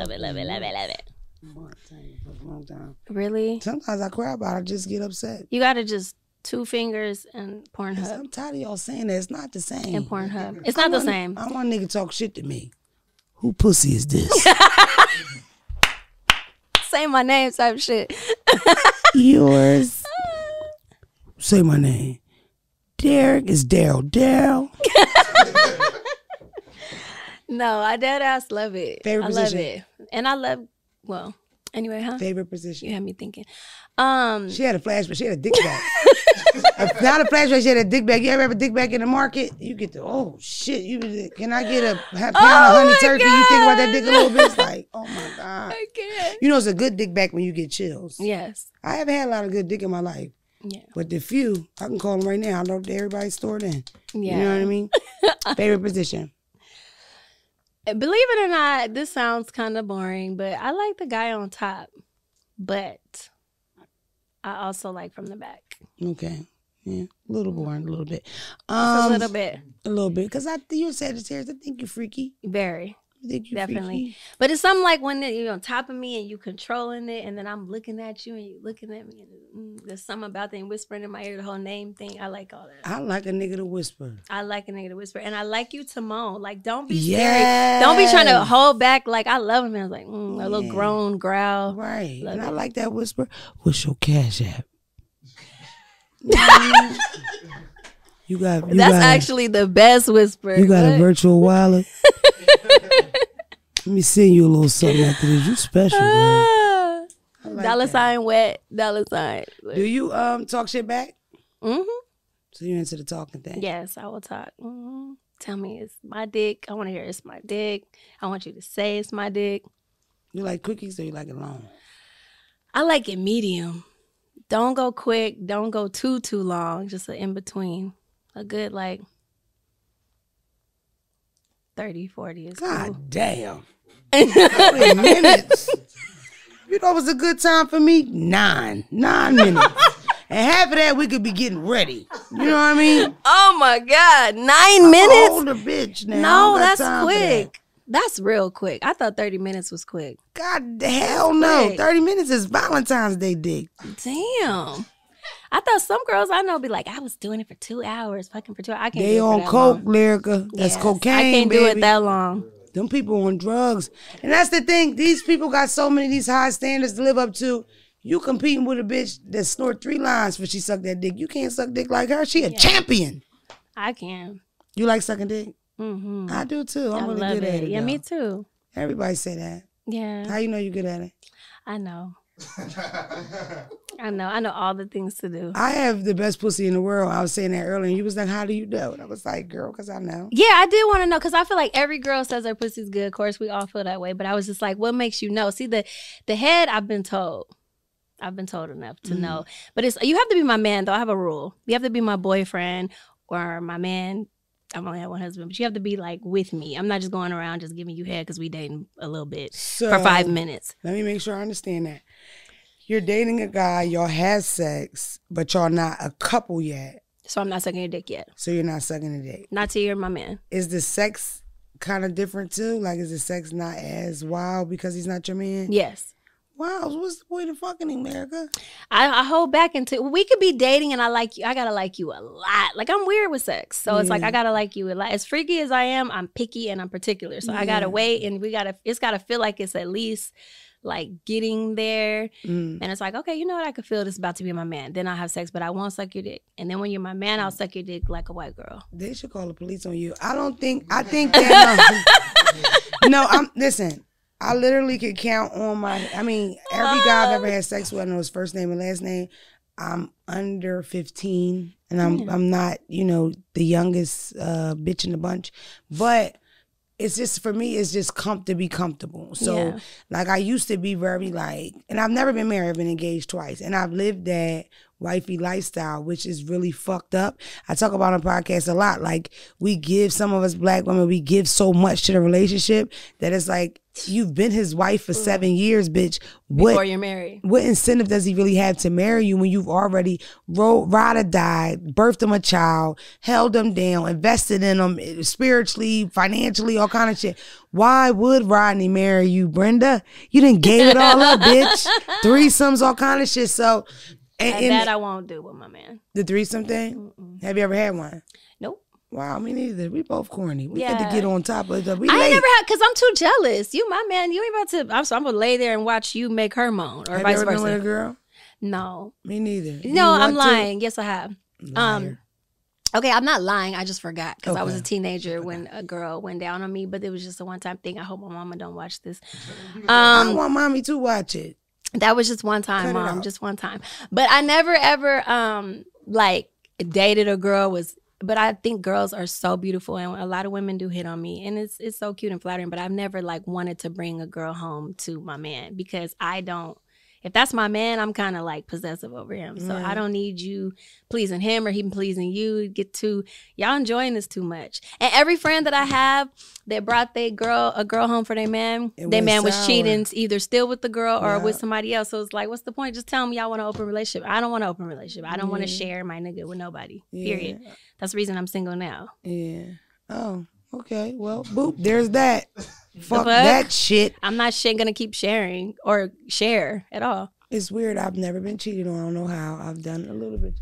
Really? Sometimes I cry about it. I just get upset. You gotta just 2 fingers and Pornhub. I'm tired of y'all saying that. It's not the same. And Pornhub. It's not the same. I want a nigga to talk shit to me. Who pussy is this? Say my name type shit. Yours. Say my name. Derek is Daryl. Daryl. No, I dead ass love it. Favorite position? I love it. And I love, anyway, huh? Favorite position? You had me thinking. She had a flashback. She had a dick back. Not a flashback. She had a dick back. You ever have a dick back in the market? You get the, oh shit. Can I get a pound of honey turkey? God. You think about that dick a little bit? It's like, oh my God. I can't. You know it's a good dick back when you get chills. Yes. I haven't had a lot of good dick in my life. Yeah. But the few, I can call them right now. I know everybody's stored in. Yeah. You know what I mean? Favorite position? Believe it or not, this sounds kind of boring, but I like the guy on top. But I also like from the back. Okay. Yeah. A little boring, a little bit. A little bit. A little bit. Because you're Sagittarius. I think you're freaky. Very. I think you're definitely. Freaky. But it's something like when you're on top of me and you controlling it, and then I'm looking at you and you looking at me, and there's something about that and whispering in my ear, the whole name thing. I like all that. I like a nigga to whisper. I like a nigga to whisper. And I like you to moan. Like, don't be scary. Don't be trying to hold back. Like, I love him. And I was like, a little groan, growl. Right. Love and it. I like that whisper. What's your cash app? That's actually the best whisper. You got a virtual wallet? Let me send you a little something after this. You special, girl. Like $sign wet, $sign. Do you talk shit back? Mm-hmm. So you're into the talking thing? Yes, I will talk. Mm-hmm. Tell me it's my dick. I want to hear it's my dick. I want you to say it's my dick. You like quickies or you like it long? I like it medium. Don't go quick. Don't go too long. Just an in-between. A good, 30, 40 is God cool. damn. 30 minutes. You know it was a good time for me? 9 minutes. And half of that we could be getting ready. You know what I mean? Oh my God. 9 minutes? I'm older bitch now. No, that's quick. That's real quick. I thought 30 minutes was quick. God the hell no. Quick. 30 minutes is Valentine's Day dick. Damn. I thought some girls I know be like, I was doing it for 2 hours, fucking for 2 hours. I can't They do it on for that coke, long. Lyrica. That's cocaine, I can't baby. do it that long. Them people on drugs. And that's the thing. These people got so many of these high standards to live up to. You competing with a bitch that snort 3 lines for she suck that dick. You can't suck dick like her. She a champion. I can. You like sucking dick? Mm-hmm. I do too. I'm really love good at it. Yeah, though. me too. Everybody say that. Yeah. How you know you good at it? I know. I know all the things to do. I have the best pussy in the world. I was saying that earlier, and you was like, how do you know? And I was like, girl, because I know. Yeah, I did want to know, because I feel like every girl says her pussy's good. Of course, we all feel that way. But I was just like, what makes you know? See, the head, I've been told. I've been told enough to know. But you have to be my man, though. I have a rule. You have to be my boyfriend or my man. I've only had one husband, but you have to be with me. I'm not just going around just giving you head because we dating a little bit for 5 minutes. Let me make sure I understand that. You're dating a guy, y'all have sex, but y'all not a couple yet. So I'm not sucking your dick yet. So you're not sucking the dick. Not till you're my man. Is the sex kind of different too? Is the sex not as wild because he's not your man? Yes. Wow, what's the point of fucking him, America? I hold back until we could be dating and I like you. I gotta like you a lot. I'm weird with sex. So it's I gotta like you a lot. As freaky as I am, I'm picky and I'm particular. So I gotta wait and it's gotta feel like it's at least getting there. And it's okay, you know what? I could feel this about to be my man. Then I'll have sex, but I won't suck your dick. And then when you're my man, I'll suck your dick like a white girl. They should call the police on you. I think that, listen. I literally could count on every guy I've ever had sex with, I know his first name and last name. I'm under 15 and I'm not, the youngest bitch in the bunch. But it's just, for me, it's just to be comfortable. So, I used to be very and I've never been married, I've been engaged twice. And I've lived that wifey lifestyle, which is really fucked up. I talk about on podcast a lot. We give, some of us black women, we give so much to the relationship that it's you've been his wife for 7 years, bitch. Before you're married. What incentive does he really have to marry you when you've already ride or died, birthed him a child, held him down, invested in him spiritually, financially, all kind of shit? Why would Rodney marry you, Brenda? You done gave it all up, bitch. Threesomes, all kind of shit. So, and that I won't do with my man. The threesome thing? Mm-mm. Have you ever had one? Nope. Wow, me neither. We both corny. We get to get on top of it. I ain't never had, because I'm too jealous. You my man. You ain't about to. I'm going to lay there and watch you make her moan, or vice versa. Have you ever been with a girl? No. Me neither. No, I'm lying. Yes, I have. Liar. Okay, I'm not lying. I just forgot because I was a teenager when a girl went down on me, but it was just a one-time thing. I hope my mama don't watch this. I want mommy to watch it. That was just one time, Mom. Just one time. But I never ever dated a girl but I think girls are so beautiful, and a lot of women do hit on me, and it's so cute and flattering. But I've never wanted to bring a girl home to my man, because I don't. If that's my man, I'm kind of possessive over him. So I don't need you pleasing him or him pleasing you. Y'all enjoying this too much. And every friend that I have that brought a girl home for their man was cheating, either still with the girl or with somebody else. So it's what's the point? Just tell me y'all want an open relationship. I don't want an open relationship. I don't want to share my nigga with nobody. Period. That's the reason I'm single now. Yeah. Oh, okay. Well, boop, there's that. Fuck that shit. I'm not gonna keep sharing or share at all. It's weird. I've never been cheated on. I don't know how. I've done a little bit.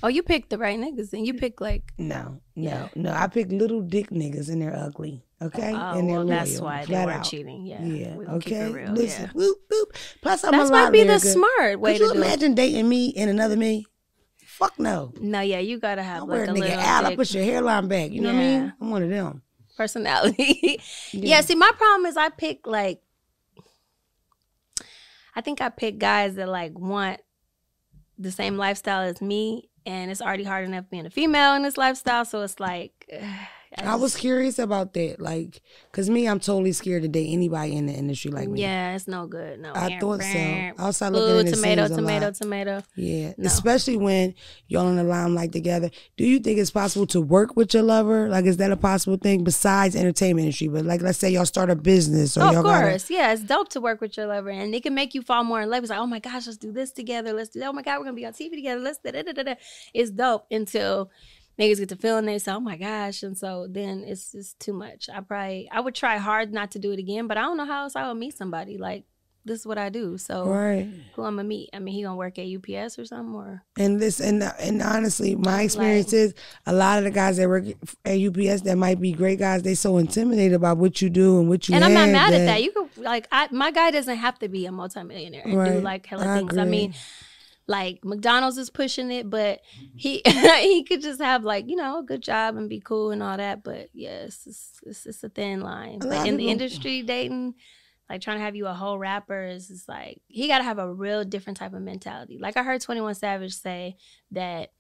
Oh, you picked the right niggas, and you picked No. I picked little dick niggas, and they're ugly. Okay, and they're loyal. That's why they were cheating. Yeah. Okay. Real, listen. Whoop, whoop. Plus, I'm a lot. That might be the smart way to do it. Could you imagine dating me and another me? Fuck no. No, you gotta have a little out. I push your hairline back. You know what I mean? I'm one of them. Personality. See, my problem is I pick I think I pick guys that want the same lifestyle as me, and it's already hard enough being a female in this lifestyle. So it's like, I was curious about that, like, cause me, I'm totally scared to date anybody in the industry like me. Yeah, it's no good. No, I thought so. Outside looking in the tomato. Yeah, no. Especially when y'all in the limelight together. Do you think it's possible to work with your lover? Like, is that a possible thing besides entertainment industry? But like, let's say y'all start a business, or of course, yeah, it's dope to work with your lover, and it can make you fall more in love. It's like, oh my gosh, let's do this together. Let's do that. Oh my God, we're gonna be on TV together. Let's da da da da. It's dope until niggas get to feeling they say, oh my gosh, and so then it's just too much. I would try hard not to do it again, but I don't know how else I would meet somebody. Like, this is what I do, so who I'm gonna meet? I mean, he gonna work at UPS or something, or and honestly, my experience is a lot of the guys that work at UPS that might be great guys, they so intimidated about what you do and what you. And I'm not mad at that. You could my guy doesn't have to be a multimillionaire and do like hella things. I mean, like McDonald's is pushing it, but he he could just have like, you know, a good job and be cool and all that. But yes, it's a thin line. But in the industry, dating, like trying to have you a whole rapper is like, he got to have a real different type of mentality. Like I heard 21 Savage say that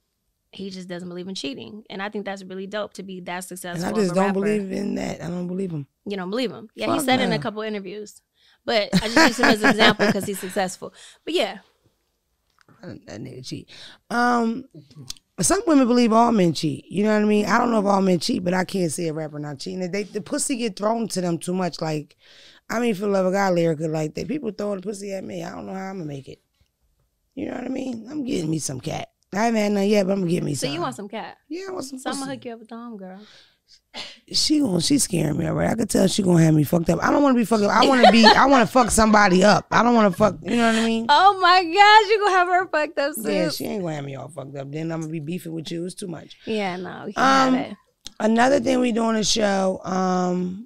he just doesn't believe in cheating. And I think that's really dope to be that successful. And I just don't believe in that. I don't believe him. You don't believe him? Yeah, he said it in a couple interviews. But I just use him as an example because he's successful. But yeah. That nigga cheat. Some women believe all men cheat. You know what I mean? I don't know if all men cheat, but I can't see a rapper not cheating. The pussy get thrown to them too much. Like, I mean, for the love of God, Lyrica, like that. People throwing the pussy at me. I don't know how I'm gonna make it. You know what I mean? I'm getting me some cat. I haven't had none yet, but I'm gonna get me some. So you want some cat? Yeah, I want some. So I'm gonna hook you up with the homegirl. She's scaring me already. I could tell she gonna have me fucked up. I don't want to be fucked up. I want to fuck somebody up. I don't want to fuck. You know what I mean? Oh my gosh, you gonna have her fucked up soon. Yeah, she ain't gonna have me all fucked up. Then I'm gonna be beefing with you. It's too much. Yeah, no, we can't have it. Another thing we do on the show,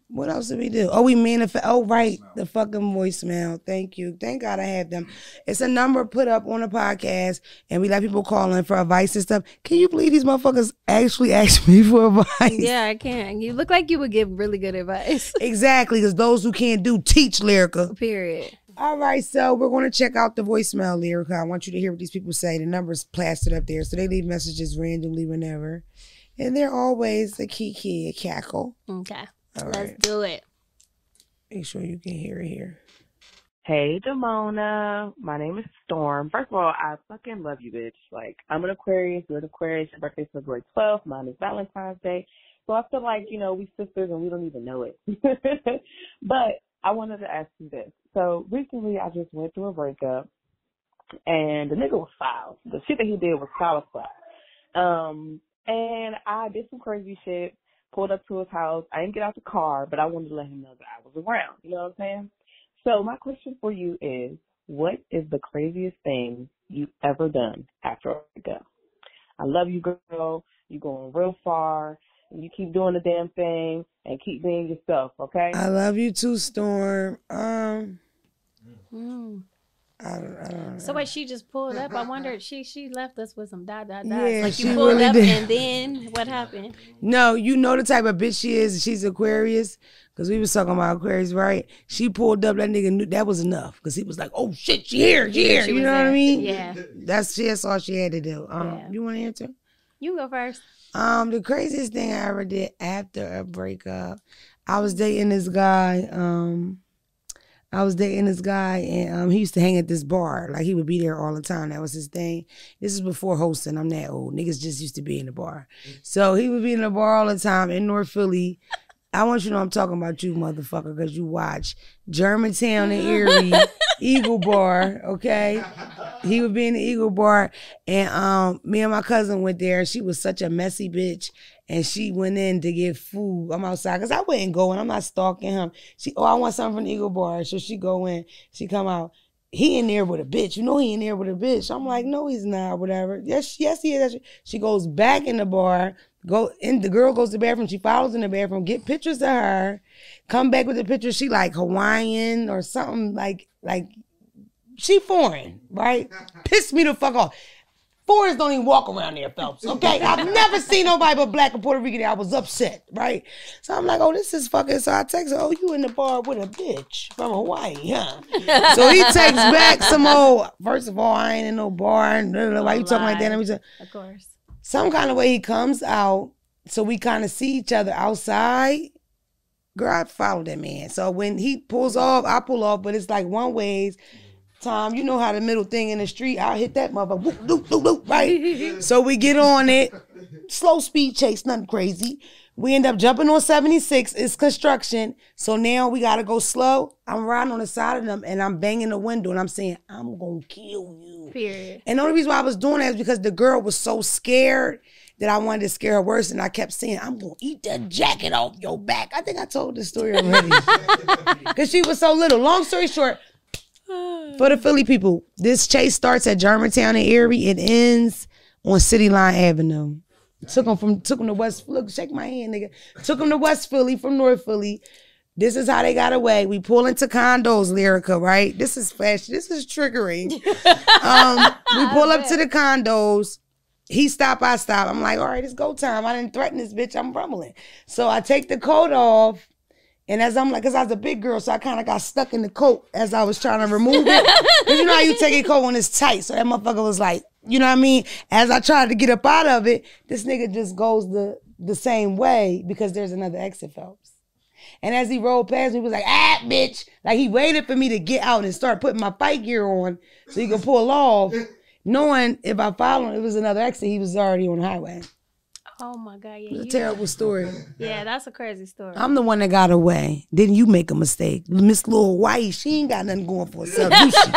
what else did we do? Oh, we manifest. Oh, right, the fucking voicemail. Thank you. Thank God I have them. It's a number put up on the podcast, and we let people call in for advice and stuff. Can you believe these motherfuckers actually ask me for advice? Yeah, I can. You look like you would give really good advice. Exactly, because those who can't do, teach, Lyrica. Period. All right, so we're going to check out the voicemail, Lyrica. I want you to hear what these people say. The number's plastered up there, so they leave messages randomly whenever. And they're always a kiki, a cackle. Okay. Let's do it. Make sure you can hear it here. Hey, Damona. My name is Storm. First of all, I fucking love you, bitch. Like, I'm an Aquarius. You're an Aquarius. Your birthday's February 12th. Mine is Valentine's Day. So I feel like, you know, we sisters and we don't even know it. But I wanted to ask you this. So recently I just went through a breakup and the nigga was foul. The shit that he did was foul. And I did some crazy shit, pulled up to his house. I didn't get out the car, but I wanted to let him know that I was around. You know what I'm saying? So my question for you is, what is the craziest thing you've ever done after a breakup? I love you, girl. You're going real far. And you keep doing the damn thing and keep being yourself, okay? I love you too, Storm. I don't know. So wait, she just pulled up. I wonder, she left us with some ... Yeah, like you she pulled really up did. and then what happened? No, you know the type of bitch she is. She's Aquarius. Because we was talking about Aquarius, right? She pulled up, that nigga knew that was enough. Because he was like, oh shit, she here. You know what I mean? Yeah. That's all she had to do. You want to answer? You go first. The craziest thing I ever did after a breakup, I was dating this guy. And he used to hang at this bar. Like, he would be there all the time. That was his thing. This is before hosting. I'm that old. Niggas just used to be in the bar. So he would be in the bar all the time in North Philly. I want you to know I'm talking about you, motherfucker, because you watch Germantown and Erie, Eagle Bar, okay? He would be in the Eagle Bar, and me and my cousin went there, and she was such a messy bitch, and she went in to get food. I'm outside, because I wouldn't go in. I'm not stalking him. I want something from the Eagle Bar. So she go in, she come out. He in there with a bitch. You know he in there with a bitch. I'm like, no, he's not, whatever. Yes, he is. She goes back in the bar, the girl goes to the bathroom, she follows in the bathroom, get pictures of her, come back with the pictures, she like Hawaiian or something, like she foreign, right? Pissed me the fuck off. Foreigners don't even walk around there, Phelps, okay? I've never seen nobody but black and Puerto Rican there. I was upset, right? So I'm like, oh, this is fucking, so I text her, oh, you in the bar with a bitch from Hawaii, huh? So he texts back some old, first of all, I ain't in no bar, and why you talking like that? Of course. Some kind of way he comes out, so we kind of see each other outside. Girl, I follow that man. So when he pulls off, I pull off, but it's like one ways. Tom, you know how the middle thing in the street, I'll hit that motherfucker, whoop, whoop, whoop, whoop, right? So we get on it, slow speed chase, nothing crazy. We end up jumping on 76, it's construction, so now we gotta go slow. I'm riding on the side of them and I'm banging the window and I'm saying, I'm gonna kill you. Period. And the only reason why I was doing that is because the girl was so scared that I wanted to scare her worse, and I kept saying, I'm gonna eat that jacket off your back. I think I told this story already. Because she was so little. Long story short, for the Philly people, this chase starts at Germantown and Erie. It ends on City Line Avenue. Took him to West, look, shake my hand, nigga. Took him to West Philly from North Philly. This is how they got away. We pull into condos, Lyrica, right? This is fashion. This is trickery. We pull up to the condos. He stop, I stop. I'm like, all right, it's go time. I didn't threaten this bitch. I'm rumbling. So I take the coat off. And as I'm like, because I was a big girl, so I kind of got stuck in the coat as I was trying to remove it. Because you know how you take a coat when it's tight. So that motherfucker was like, you know what I mean? As I tried to get up out of it, this nigga just goes the same way because there's another exit, Phelps. And as he rolled past me, he was like, ah, bitch. Like he waited for me to get out and start putting my fight gear on so he could pull off. Knowing if I followed him, it was another exit, he was already on the highway. Oh my God, yeah. It's a terrible story. Yeah, that's a crazy story. I'm the one that got away. Didn't you make a mistake? Miss Lil Hawaii, she ain't got nothing going for herself, do she?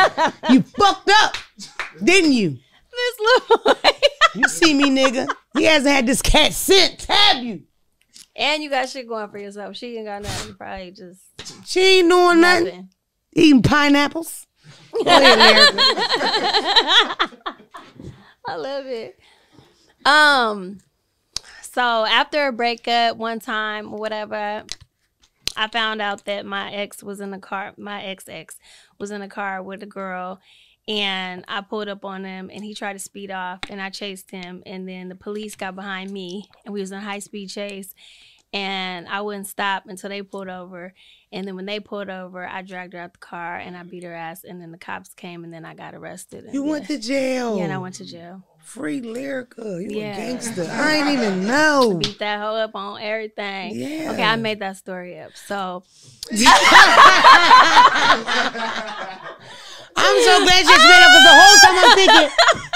You fucked up, didn't you? Miss Lil Hawaii. You see me, nigga. He hasn't had this cat since, have you? And you got shit going for yourself. She ain't got nothing. Probably just... She ain't doing nothing. Eating pineapples. Go ahead, Lyrica. I love it. So after a breakup one time or whatever, I found out that my ex was in the car. My ex was in the car with a girl, and I pulled up on him, and he tried to speed off, and I chased him, and then the police got behind me, and we was in a high-speed chase, and I wouldn't stop until they pulled over, and then when they pulled over, I dragged her out the car, and I beat her ass, and then the cops came, and then I got arrested. And you went to jail. Yeah, and I went to jail. Free Lyrica. You a gangster. I ain't even know. Beat that hoe up on everything. Yeah. Okay, I made that story up. So I'm so glad you explained it because the whole time I'm thinking,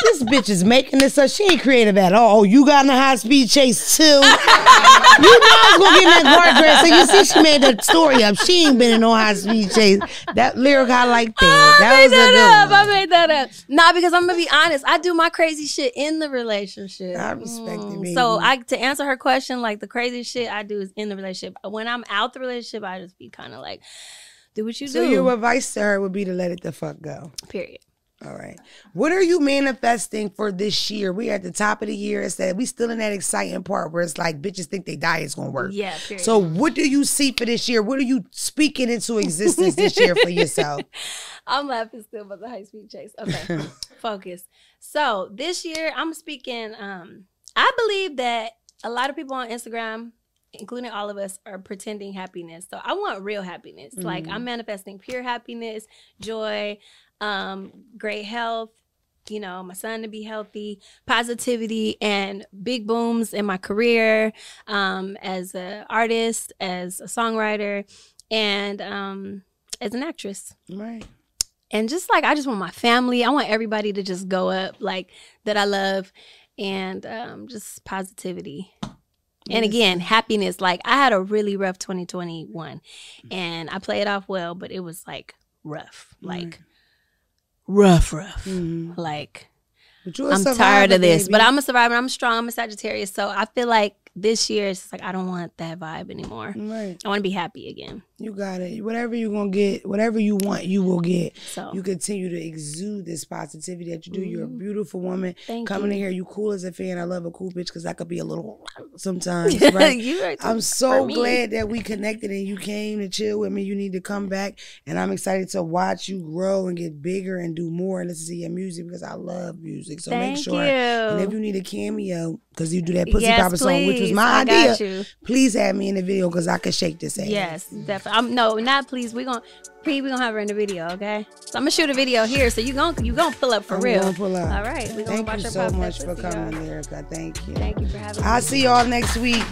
this bitch is making this up. She ain't creative at all. Oh, you got in a high-speed chase too. You know I was going to get in that car dress. So you see she made that story up. She ain't been in no high-speed chase. That Lyric, I like that. I made that up. Nah, because I'm going to be honest. I do my crazy shit in the relationship. I respect it, baby. So to answer her question, like the crazy shit I do is in the relationship. When I'm out the relationship, I just be kind of like, do what you do. So your advice to her would be to let it the fuck go. Period. All right. What are you manifesting for this year? We're at the top of the year. It's that we still in that exciting part where it's like bitches think they diet's gonna work. Yeah, period. So what do you see for this year? What are you speaking into existence this year for yourself? I'm laughing still about the high-speed chase. Okay, focus. So this year I'm speaking, I believe that a lot of people on Instagram, including all of us, are pretending happiness. So I want real happiness. Mm-hmm. Like I'm manifesting pure happiness, joy, great health, you know, my son to be healthy, positivity, and big booms in my career as an artist, as a songwriter, and as an actress. Right. And just like, I just want my family, I want everybody to just go up, like, that I love, and just positivity. And again, happiness. Like, I had a really rough 2021, and I played off well, but it was like rough, like rough. Mm-hmm. Like, I'm tired of this, but I'm a survivor. I'm strong. I'm a Sagittarius, so I feel like this year, it's like, I don't want that vibe anymore. Right. I want to be happy again. You got it. Whatever you're going to get, whatever you want, you will get. So you continue to exude this positivity that you do. You're a beautiful woman. Thank Coming you. in here, you cool as a fan. I love a cool bitch because I could be a little sometimes, right? I'm so glad that we connected and you came to chill with me. You need to come back. And I'm excited to watch you grow and get bigger and do more and listen to your music because I love music. So make sure. And if you need a cameo, because you do that Pussy Papa song, which was my idea, please have me in the video because I could shake this ass. Yes, definitely. No, not please. We're gonna have her in the video, okay? So I'm gonna shoot a video here, so you gonna pull up for real. I'm gonna pull up. All right. Thank you so much for coming, Lyrica. Thank you. Thank you for having me. I'll see y'all next week.